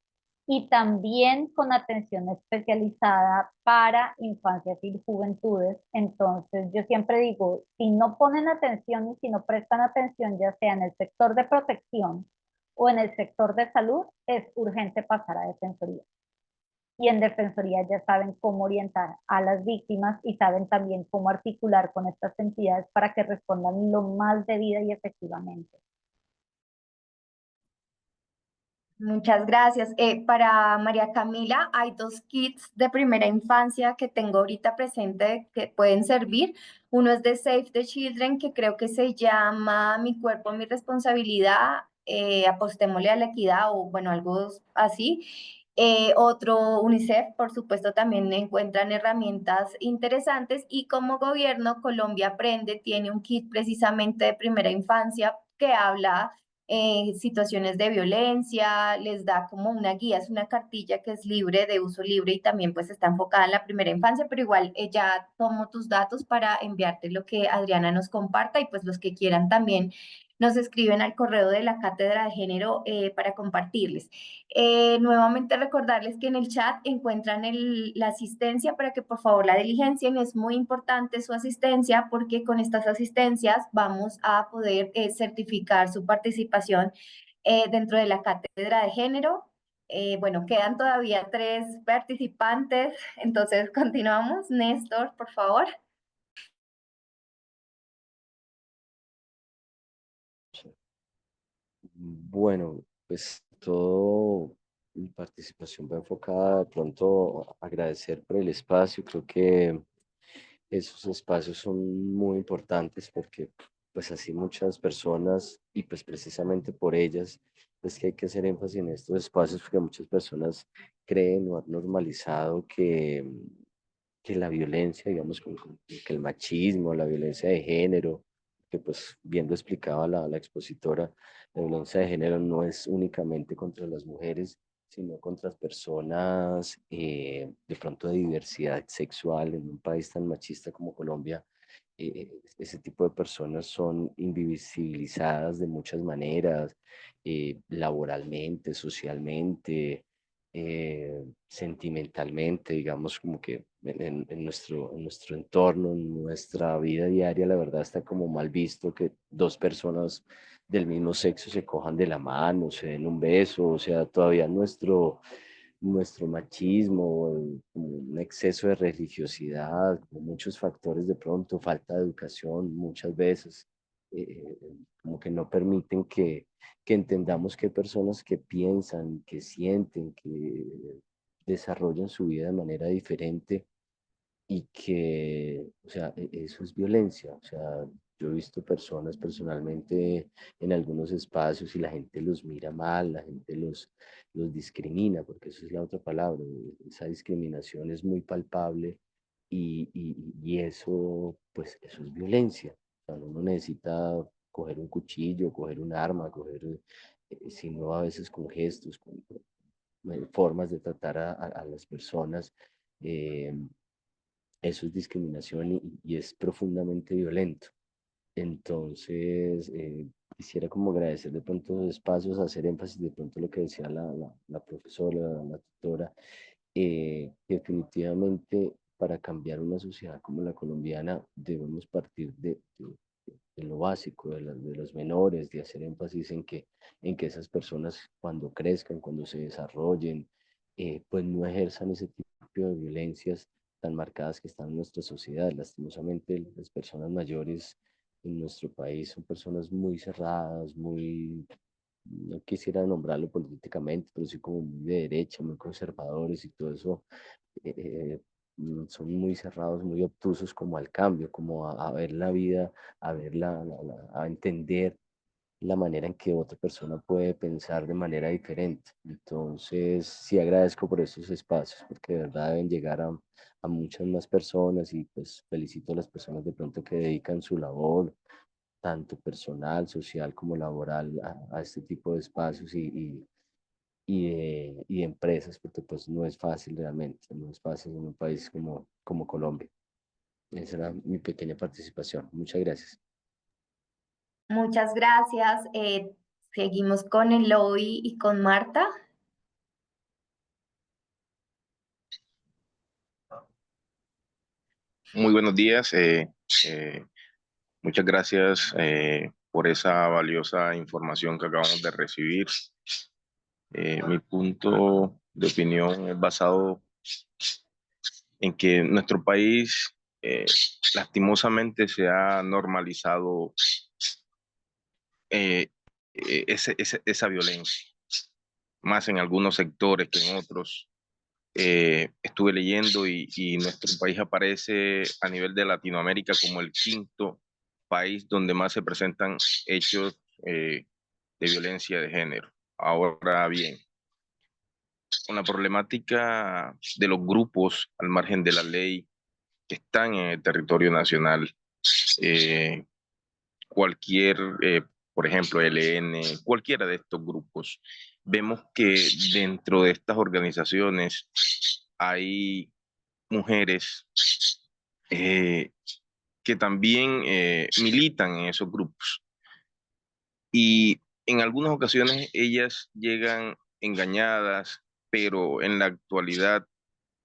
[SPEAKER 2] y también con atención especializada para infancias y juventudes. Entonces, yo siempre digo, si no ponen atención y si no prestan atención, ya sea en el sector de protección o en el sector de salud, es urgente pasar a Defensoría. Y en Defensoría ya saben cómo orientar a las víctimas y saben también cómo articular con estas entidades para que respondan lo más debida y efectivamente.
[SPEAKER 1] Muchas gracias. Para María Camila, hay dos kits de primera infancia que tengo ahorita presente que pueden servir. Uno es de Save the Children, que creo que se llama Mi cuerpo, mi responsabilidad, apostémosle a la equidad o bueno, algo así. Otro, UNICEF, por supuesto, también encuentran herramientas interesantes y como gobierno, Colombia Aprende tiene un kit precisamente de primera infancia que habla situaciones de violencia, les da como una guía, es una cartilla que es libre, de uso libre y también pues está enfocada en la primera infancia, pero igual ya tomo tus datos para enviarte lo que Adriana nos comparta y pues los que quieran también nos escriben al correo de la Cátedra de Género para compartirles. Nuevamente recordarles que en el chat encuentran la asistencia para que por favor la diligencien. Es muy importante su asistencia porque con estas asistencias vamos a poder certificar su participación dentro de la cátedra de género. Bueno, quedan todavía 3 participantes, entonces continuamos. Néstor, por favor.
[SPEAKER 7] Bueno, pues todo mi participación va enfocada de pronto a agradecer por el espacio. Creo que esos espacios son muy importantes porque pues así muchas personas y pues precisamente por ellas es que hay que hacer énfasis en estos espacios porque muchas personas creen o han normalizado que la violencia, digamos, que el machismo, la violencia de género, que pues bien lo explicaba la expositora, la violencia de género no es únicamente contra las mujeres, sino contra personas de pronto de diversidad sexual en un país tan machista como Colombia. Ese tipo de personas son invisibilizadas de muchas maneras, laboralmente, socialmente, sentimentalmente, digamos, como que en nuestro entorno, en nuestra vida diaria, la verdad está como mal visto que dos personas del mismo sexo se cojan de la mano, se den un beso, o sea, todavía nuestro machismo, como un exceso de religiosidad, como muchos factores de pronto, falta de educación muchas veces, como que no permiten que entendamos que hay personas que piensan, que sienten, que desarrollan su vida de manera diferente y que, o sea, eso es violencia. O sea, yo he visto personas personalmente en algunos espacios y la gente los mira mal, la gente los discrimina, porque esa es la otra palabra. Esa discriminación es muy palpable y eso, pues, eso es violencia. O sea, uno necesita coger un cuchillo, coger un arma, sino a veces con gestos, con formas de tratar a las personas. eh, Eso es discriminación y es profundamente violento. Entonces, quisiera como agradecer de pronto los espacios, hacer énfasis de pronto lo que decía la profesora, la tutora, que definitivamente para cambiar una sociedad como la colombiana debemos partir de lo básico, de los menores, de hacer énfasis en que esas personas cuando crezcan, cuando se desarrollen, pues no ejerzan ese tipo de violencias tan marcadas que están en nuestra sociedad. Lastimosamente, las personas mayores en nuestro país son personas muy cerradas, muy, no quisiera nombrarlo políticamente, pero sí como muy de derecha, muy conservadores y todo eso. Son muy cerrados, muy obtusos como al cambio, como a ver la vida, a ver a entender la manera en que otra persona puede pensar de manera diferente. Entonces, sí agradezco por estos espacios, porque de verdad deben llegar a muchas más personas y pues felicito a las personas de pronto que dedican su labor, tanto personal, social como laboral, a este tipo de espacios y de empresas, porque pues no es fácil realmente, no es fácil en un país como Colombia. Esa era mi pequeña participación. Muchas gracias.
[SPEAKER 1] Muchas gracias. Seguimos con Eloy y con Marta.
[SPEAKER 8] Muy buenos días. Muchas gracias por esa valiosa información que acabamos de recibir. Mi punto de opinión es basado en que nuestro país lastimosamente se ha normalizado eh, esa violencia, más en algunos sectores que en otros. Estuve leyendo y nuestro país aparece a nivel de Latinoamérica como el quinto país donde más se presentan hechos de violencia de género. Ahora bien, con la problemática de los grupos al margen de la ley que están en el territorio nacional, eh, cualquier, por ejemplo, ELN, cualquiera de estos grupos, vemos que dentro de estas organizaciones hay mujeres eh, que también militan en esos grupos. Y en algunas ocasiones ellas llegan engañadas, pero en la actualidad,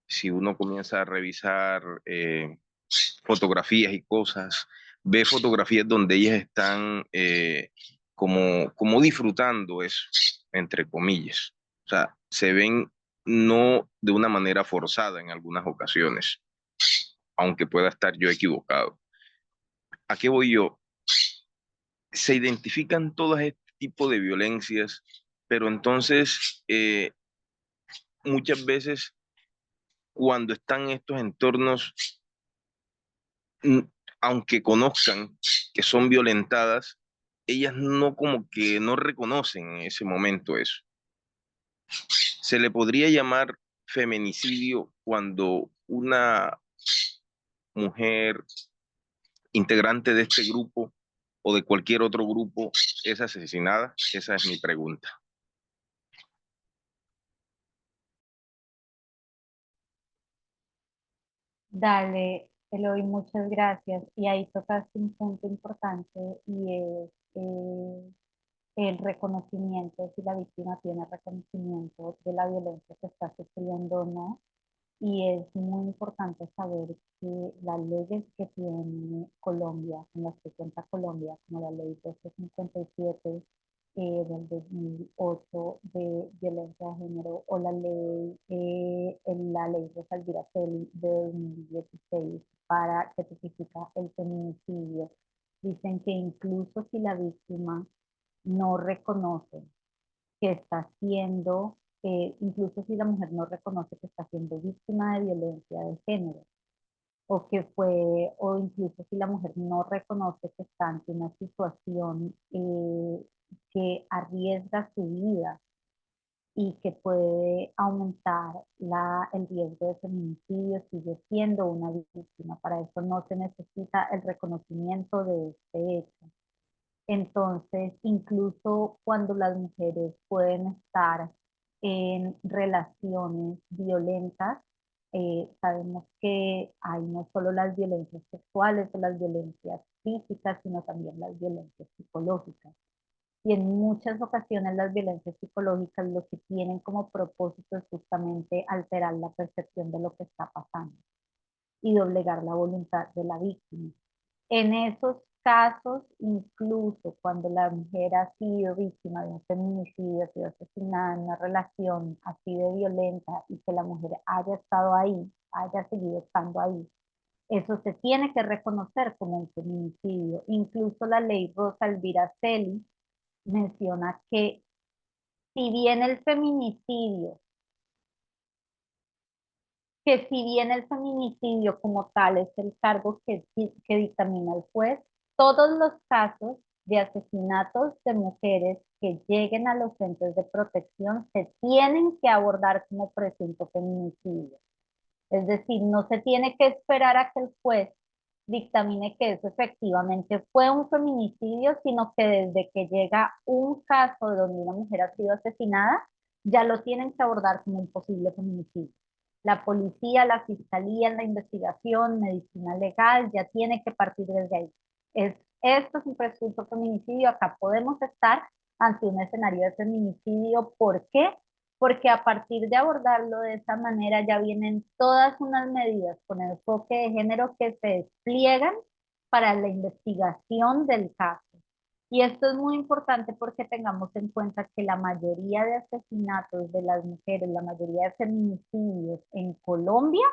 [SPEAKER 8] si uno comienza a revisar fotografías y cosas, ve fotografías donde ellas están como disfrutando eso, entre comillas. O sea, se ven no de una manera forzada en algunas ocasiones, aunque pueda estar yo equivocado. ¿A qué voy yo? Se identifican todos este tipo de violencias, pero entonces muchas veces cuando están en estos entornos, mm, aunque conozcan que son violentadas, ellas no como que no reconocen en ese momento eso. Se le podría llamar feminicidio cuando una mujer integrante de este grupo o de cualquier otro grupo es asesinada. Esa es mi pregunta.
[SPEAKER 2] Dale, Eloy, muchas gracias. Y ahí tocaste un punto importante y es el reconocimiento, si la víctima tiene reconocimiento de la violencia que está sufriendo o no. Y es muy importante saber que las leyes que tiene Colombia, con las que cuenta Colombia, como la ley 1257 del 2008 de violencia de género o la ley Rosa Elvira Celi de 2016 para que tipifica el feminicidio, dicen que incluso si la víctima no reconoce que está siendo, incluso si la mujer no reconoce que está siendo víctima de violencia de género, o incluso si la mujer no reconoce que está ante una situación que arriesga su vida y que puede aumentar el riesgo de feminicidio, sigue siendo una víctima. Para eso no se necesita el reconocimiento de este hecho. Entonces, incluso cuando las mujeres pueden estar en relaciones violentas, sabemos que hay no solo las violencias sexuales o las violencias físicas, sino también las violencias psicológicas. Y en muchas ocasiones las violencias psicológicas lo que tienen como propósito es justamente alterar la percepción de lo que está pasando. y doblegar la voluntad de la víctima. En esos casos, incluso cuando la mujer ha sido víctima de un feminicidio, ha sido asesinada en una relación así de violenta y que la mujer haya estado ahí, haya seguido estando ahí, eso se tiene que reconocer como un feminicidio. Incluso la ley Rosa Elvira Celi menciona que si bien el feminicidio como tal es el cargo que dictamina el juez, todos los casos de asesinatos de mujeres que lleguen a los centros de protección se tienen que abordar como presunto feminicidio. Es decir, no se tiene que esperar a que el juez dictamine que eso efectivamente fue un feminicidio, sino que desde que llega un caso donde una mujer ha sido asesinada, ya lo tienen que abordar como un posible feminicidio. La policía, la fiscalía, la investigación, medicina legal, ya tiene que partir desde ahí. Esto es un presunto feminicidio, acá podemos estar ante un escenario de feminicidio. ¿Por qué? Porque a partir de abordarlo de esa manera ya vienen todas unas medidas con enfoque de género que se despliegan para la investigación del caso. Y esto es muy importante porque tengamos en cuenta que la mayoría de asesinatos de las mujeres, la mayoría de feminicidios en Colombia,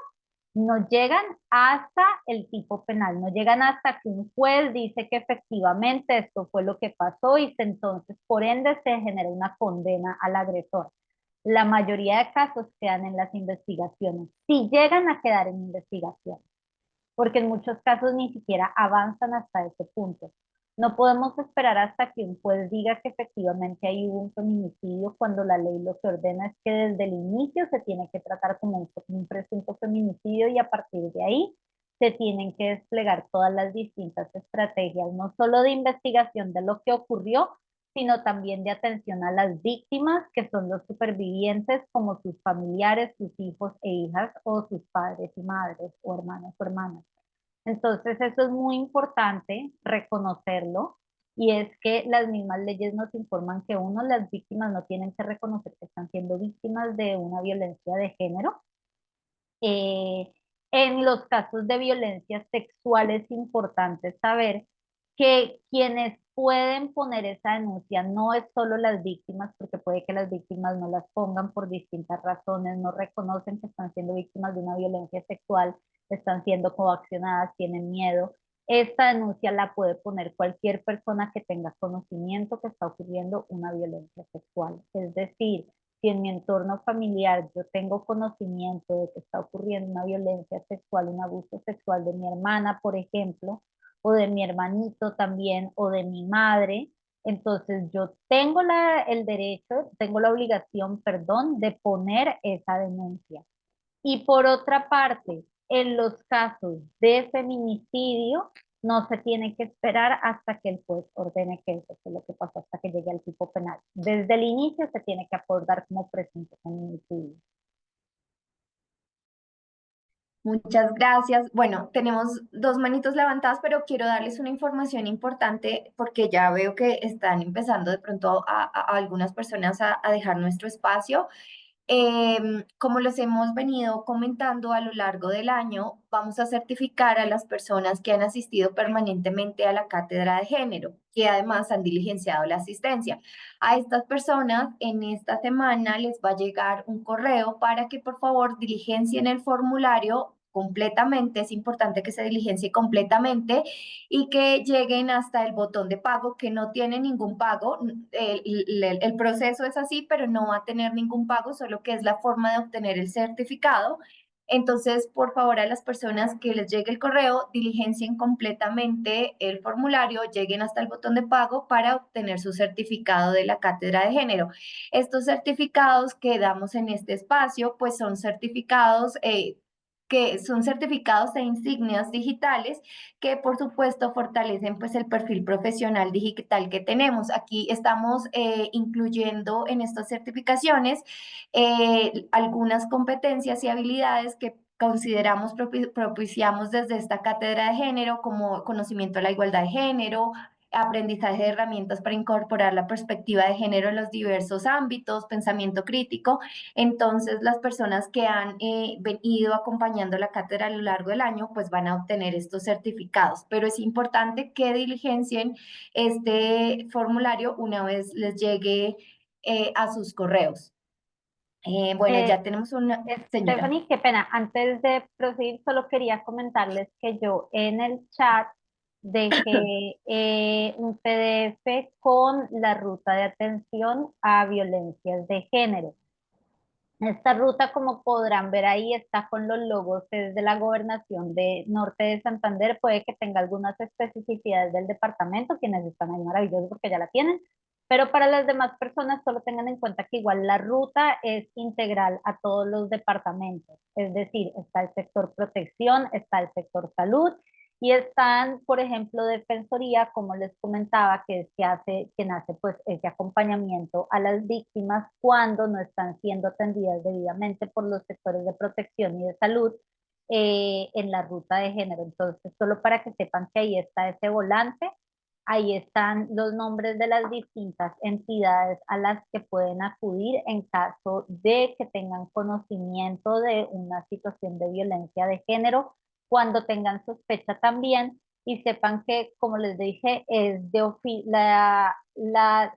[SPEAKER 2] no llegan hasta el tipo penal, no llegan hasta que un juez dice que efectivamente esto fue lo que pasó y entonces por ende se genera una condena al agresor. La mayoría de casos quedan en las investigaciones, si llegan a quedar en investigación, porque en muchos casos ni siquiera avanzan hasta ese punto. No podemos esperar hasta que un juez diga que efectivamente hay un feminicidio cuando la ley lo que ordena es que desde el inicio se tiene que tratar como un presunto feminicidio y a partir de ahí se tienen que desplegar todas las distintas estrategias, no solo de investigación de lo que ocurrió, sino también de atención a las víctimas, que son los supervivientes, como sus familiares, sus hijos e hijas, o sus padres y madres, o hermanos o hermanas. Entonces, eso es muy importante reconocerlo, y es que las mismas leyes nos informan que uno, las víctimas no tienen que reconocer que están siendo víctimas de una violencia de género. Eh, en los casos de violencia sexual es importante saber que quienes pueden poner esa denuncia no es solo las víctimas, porque puede que las víctimas no las pongan por distintas razones, no reconocen que están siendo víctimas de una violencia sexual, están siendo coaccionadas, tienen miedo. Esta denuncia la puede poner cualquier persona que tenga conocimiento que está ocurriendo una violencia sexual. Es decir, si en mi entorno familiar yo tengo conocimiento de que está ocurriendo una violencia sexual, un abuso sexual de mi hermana, por ejemplo, o de mi hermanito también, o de mi madre, entonces yo tengo el derecho, tengo la obligación, perdón, de poner esa denuncia. Y por otra parte, en los casos de feminicidio, no se tiene que esperar hasta que el juez ordene que eso fue lo que pasó, hasta que llegue al tipo penal. Desde el inicio se tiene que abordar como presunto feminicidio.
[SPEAKER 1] Muchas gracias. Bueno, tenemos dos manitos levantadas, pero quiero darles una información importante porque ya veo que están empezando de pronto a algunas personas a dejar nuestro espacio. Como les hemos venido comentando a lo largo del año, vamos a certificar a las personas que han asistido permanentemente a la cátedra de género, que además han diligenciado la asistencia. A estas personas en esta semana les va a llegar un correo para que por favor diligencien el formulario completamente. Es importante que se diligencie completamente y que lleguen hasta el botón de pago, que no tiene ningún pago. El proceso es así, pero no va a tener ningún pago, solo que es la forma de obtener el certificado. Entonces, por favor, a las personas que les llegue el correo, diligencien completamente el formulario, lleguen hasta el botón de pago para obtener su certificado de la cátedra de género. Estos certificados que damos en este espacio, pues son certificados que son certificados e insignias digitales que por supuesto fortalecen pues el perfil profesional digital que tenemos. Aquí estamos incluyendo en estas certificaciones algunas competencias y habilidades que consideramos propiciamos desde esta cátedra de género, como conocimiento de la igualdad de género, aprendizaje de herramientas para incorporar la perspectiva de género en los diversos ámbitos, pensamiento crítico. Entonces, las personas que han ido acompañando la cátedra a lo largo del año, pues van a obtener estos certificados. Pero es importante que diligencien este formulario una vez les llegue a sus correos. Bueno, ya tenemos una señora.
[SPEAKER 2] Stephanie, qué pena. Antes de proseguir, solo quería comentarles que yo en el chat dejé un PDF con la ruta de atención a violencias de género. Esta ruta, como podrán ver ahí, está con los logos desde la Gobernación de Norte de Santander. Puede que tenga algunas especificidades del departamento, quienes están ahí maravillosos porque ya la tienen, pero para las demás personas solo tengan en cuenta que igual la ruta es integral a todos los departamentos. Es decir, está el sector protección, está el sector salud, y están, por ejemplo, Defensoría, como les comentaba, que es quien hace pues ese acompañamiento a las víctimas cuando no están siendo atendidas debidamente por los sectores de protección y de salud en la ruta de género. Entonces, solo para que sepan que ahí está ese volante, ahí están los nombres de las distintas entidades a las que pueden acudir en caso de que tengan conocimiento de una situación de violencia de género, cuando tengan sospecha también, y sepan que, como les dije, es de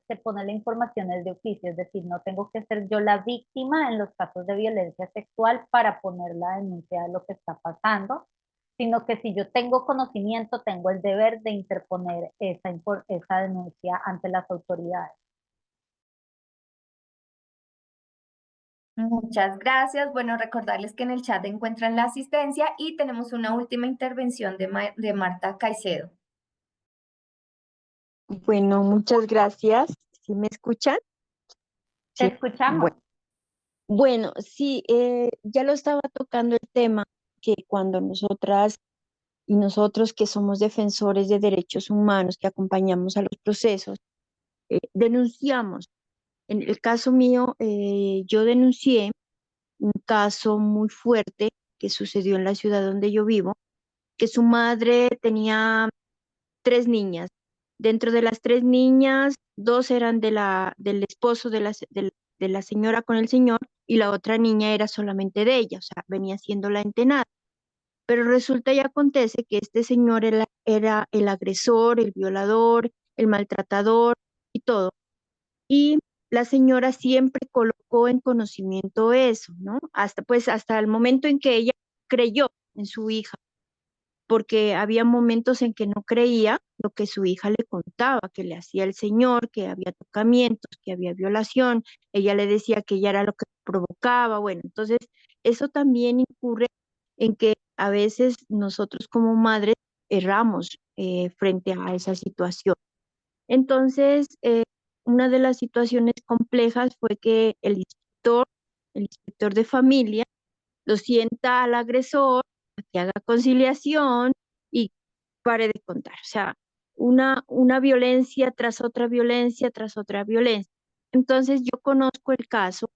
[SPEAKER 2] se pone la información es de oficio, es decir, no tengo que ser yo la víctima en los casos de violencia sexual para poner la denuncia de lo que está pasando, sino que si yo tengo conocimiento, tengo el deber de interponer esa denuncia ante las autoridades.
[SPEAKER 1] Muchas gracias. Bueno, recordarles que en el chat encuentran la asistencia y tenemos una última intervención de Marta Caicedo.
[SPEAKER 9] Bueno, muchas gracias. ¿Sí me escuchan?
[SPEAKER 2] Te
[SPEAKER 9] Sí.
[SPEAKER 2] escuchamos.
[SPEAKER 9] Bueno, sí, ya lo estaba tocando el tema, que cuando nosotras y nosotros que somos defensores de derechos humanos, que acompañamos a los procesos, denunciamos. En el caso mío, yo denuncié un caso muy fuerte que sucedió en la ciudad donde yo vivo, que su madre tenía 3 niñas. Dentro de las 3 niñas, 2 eran del esposo de la señora con el señor, y la otra niña era solamente de ella, o sea, venía siendo la entenada. Pero resulta y acontece que este señor era el agresor, el violador, el maltratador y todo. Y la señora siempre colocó en conocimiento eso, ¿no? Hasta el momento en que ella creyó en su hija, porque había momentos en que no creía lo que su hija le contaba, que le hacía el señor, que había tocamientos, que había violación. Ella le decía que ella era lo que provocaba. Bueno, entonces eso también incurre en que a veces nosotros como madres erramos frente a esa situación. Entonces, una de las situaciones complejas fue que el inspector de familia, lo sienta al agresor, a que haga conciliación y pare de contar. O sea, una violencia tras otra violencia tras otra violencia. Entonces yo conozco el caso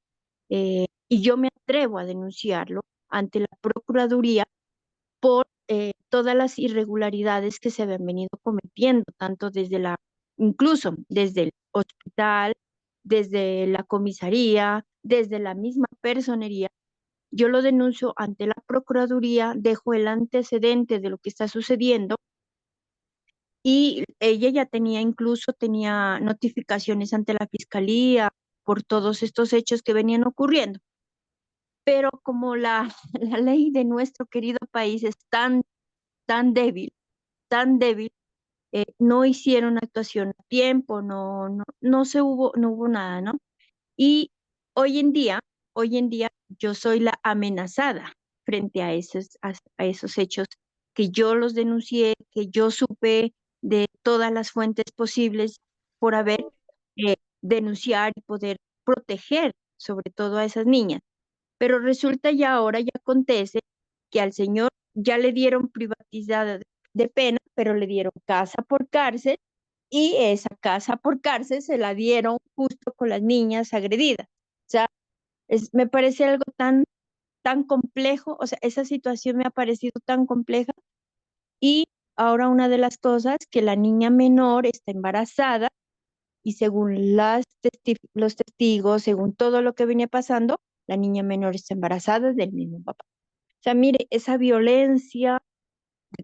[SPEAKER 9] y yo me atrevo a denunciarlo ante la Procuraduría por todas las irregularidades que se habían venido cometiendo, tanto incluso desde el hospital, desde la comisaría, desde la misma personería. Yo lo denuncio ante la Procuraduría, dejo el antecedente de lo que está sucediendo, y ella ya tenía notificaciones ante la Fiscalía por todos estos hechos que venían ocurriendo. Pero como la ley de nuestro querido país es tan débil, no hicieron actuación a tiempo, no hubo nada, ¿no? Y hoy en día yo soy la amenazada frente a esos hechos que yo los denuncié, que yo supe de todas las fuentes posibles por haber denunciar y poder proteger sobre todo a esas niñas. Pero resulta ya ahora ya acontece que al señor ya le dieron privatizada de pena, pero le dieron casa por cárcel, y esa casa por cárcel se la dieron justo con las niñas agredidas. O sea, me parece algo tan complejo, o sea, esa situación me ha parecido tan compleja, y ahora una de las cosas que la niña menor está embarazada y según los testigos, según todo lo que venía pasando, la niña menor está embarazada del mismo papá. O sea, mire, esa violencia,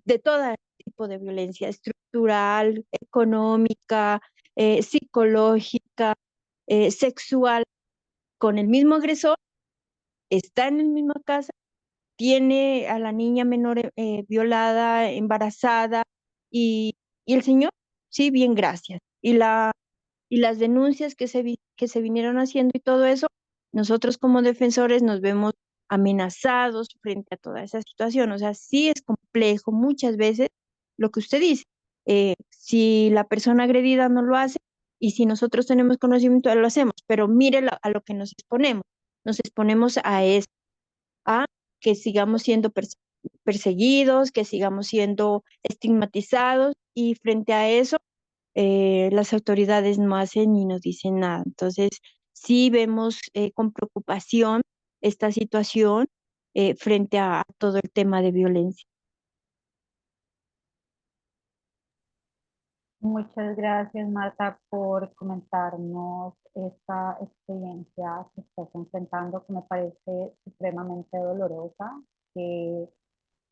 [SPEAKER 9] de todo tipo de violencia, estructural, económica, psicológica, sexual, con el mismo agresor, está en la misma casa, tiene a la niña menor violada, embarazada, y, y el señor, sí, bien, gracias. Y las denuncias que se vinieron haciendo y todo eso, nosotros como defensores nos vemos amenazados frente a toda esa situación. O sea, sí es complejo muchas veces lo que usted dice. Si la persona agredida no lo hace y si nosotros tenemos conocimiento, lo hacemos, pero mire a lo que nos exponemos. Nos exponemos a eso, a que sigamos siendo perseguidos, que sigamos siendo estigmatizados y frente a eso las autoridades no hacen ni nos dicen nada. Entonces, sí vemos con preocupación esta situación frente a todo el tema de violencia.
[SPEAKER 2] Muchas gracias, Marta, por comentarnos esta experiencia que estás enfrentando, que me parece supremamente dolorosa, que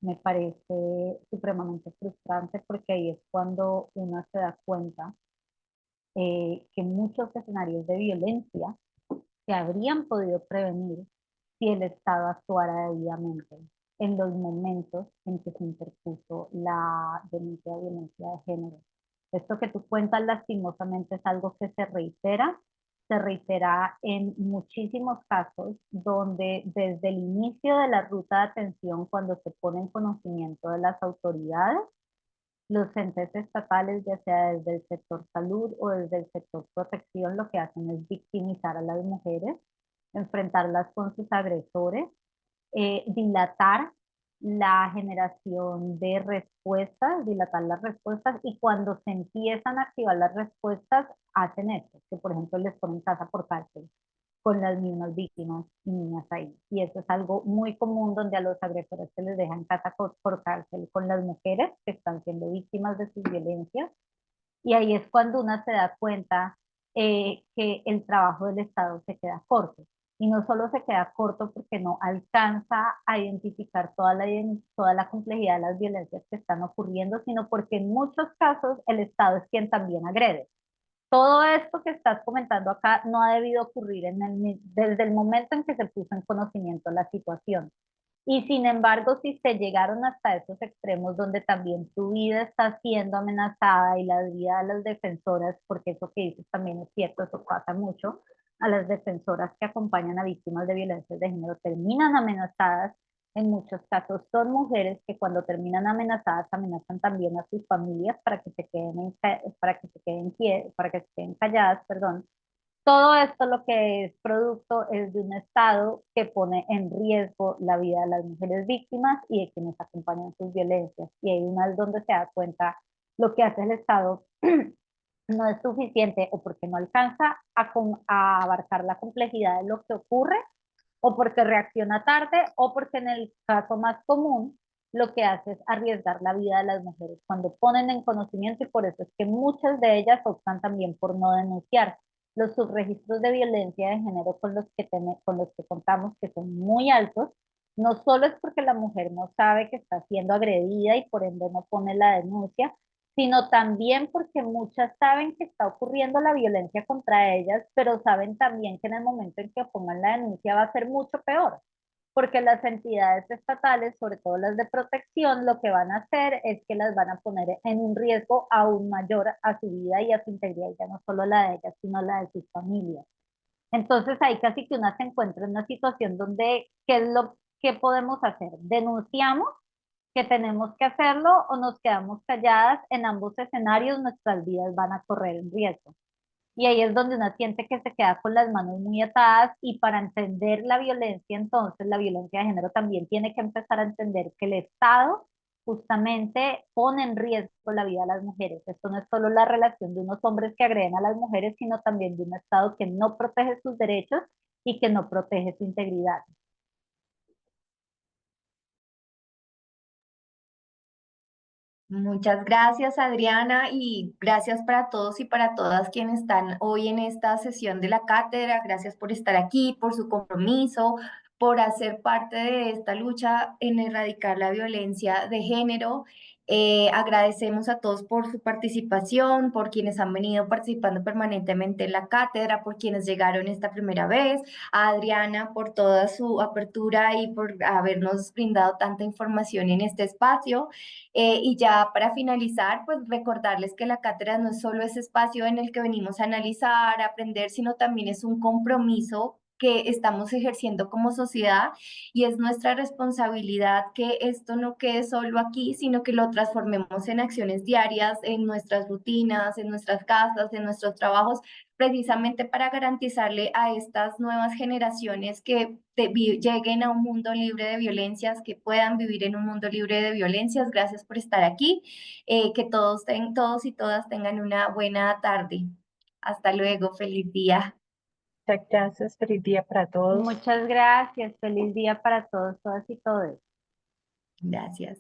[SPEAKER 2] me parece supremamente frustrante, porque ahí es cuando uno se da cuenta que muchos escenarios de violencia se habrían podido prevenir si el Estado actuara debidamente en los momentos en que se interpuso la denuncia de violencia de género. Esto que tú cuentas lastimosamente es algo que se reitera en muchísimos casos donde desde el inicio de la ruta de atención, cuando se pone en conocimiento de las autoridades, los entes estatales, ya sea desde el sector salud o desde el sector protección, lo que hacen es victimizar a las mujeres, enfrentarlas con sus agresores, dilatar la generación de respuestas, dilatar las respuestas, y cuando se empiezan a activar las respuestas, hacen esto, que por ejemplo les ponen casa por cárcel con las mismas víctimas y niñas ahí. Y eso es algo muy común donde a los agresores se les deja en casa por cárcel con las mujeres que están siendo víctimas de sus violencias. Y ahí es cuando una se da cuenta que el trabajo del Estado se queda corto. Y no solo se queda corto porque no alcanza a identificar toda la complejidad de las violencias que están ocurriendo, sino porque en muchos casos el Estado es quien también agrede. Todo esto que estás comentando acá no ha debido ocurrir desde el momento en que se puso en conocimiento la situación. Y sin embargo, si se llegaron hasta esos extremos donde también tu vida está siendo amenazada y la vida de las defensoras, porque eso que dices también es cierto, eso pasa mucho, a las defensoras que acompañan a víctimas de violencia de género terminan amenazadas. En muchos casos son mujeres que cuando terminan amenazadas amenazan también a sus familias para que se queden, para que se queden calladas, perdón. Todo esto lo que es producto es de un Estado que pone en riesgo la vida de las mujeres víctimas y de quienes acompañan sus violencias. Y ahí una es donde se da cuenta lo que hace el Estado no es suficiente, o porque no alcanza a abarcar la complejidad de lo que ocurre, o porque reacciona tarde, o porque en el caso más común lo que hace es arriesgar la vida de las mujeres cuando ponen en conocimiento, y por eso es que muchas de ellas optan también por no denunciar. Los subregistros de violencia de género con los que contamos, que son muy altos, no solo es porque la mujer no sabe que está siendo agredida y por ende no pone la denuncia, sino también porque muchas saben que está ocurriendo la violencia contra ellas, pero saben también que en el momento en que pongan la denuncia va a ser mucho peor, porque las entidades estatales, sobre todo las de protección, lo que van a hacer es que las van a poner en un riesgo aún mayor a su vida y a su integridad, ya no solo la de ellas, sino la de sus familias. Entonces ahí casi que una se encuentra en una situación donde, ¿qué es lo que podemos hacer? ¿Denunciamos que tenemos que hacerlo o nos quedamos calladas? En ambos escenarios nuestras vidas van a correr en riesgo. Y ahí es donde uno siente que se queda con las manos muy atadas, y para entender la violencia, entonces la violencia de género también tiene que empezar a entender que el Estado justamente pone en riesgo la vida de las mujeres. Esto no es solo la relación de unos hombres que agreden a las mujeres, sino también de un Estado que no protege sus derechos y que no protege su integridad.
[SPEAKER 1] Muchas gracias, Adriana, y gracias para todos y para todas quienes están hoy en esta sesión de la cátedra. Gracias por estar aquí, por su compromiso, por hacer parte de esta lucha en erradicar la violencia de género. Agradecemos a todos por su participación, por quienes han venido participando permanentemente en la cátedra, por quienes llegaron esta primera vez, a Adriana por toda su apertura y por habernos brindado tanta información en este espacio. Y ya para finalizar, pues recordarles que la cátedra no es solo ese espacio en el que venimos a analizar, a aprender, sino también es un compromiso que estamos ejerciendo como sociedad y es nuestra responsabilidad que esto no quede solo aquí, sino que lo transformemos en acciones diarias, en nuestras rutinas, en nuestras casas, en nuestros trabajos, precisamente para garantizarle a estas nuevas generaciones que lleguen a un mundo libre de violencias, que puedan vivir en un mundo libre de violencias. Gracias por estar aquí. Que todos y todas tengan una buena tarde. Hasta luego, feliz día.
[SPEAKER 10] Muchas gracias, feliz día para todos.
[SPEAKER 2] Muchas gracias, feliz día para todos, todas y todos.
[SPEAKER 1] Gracias.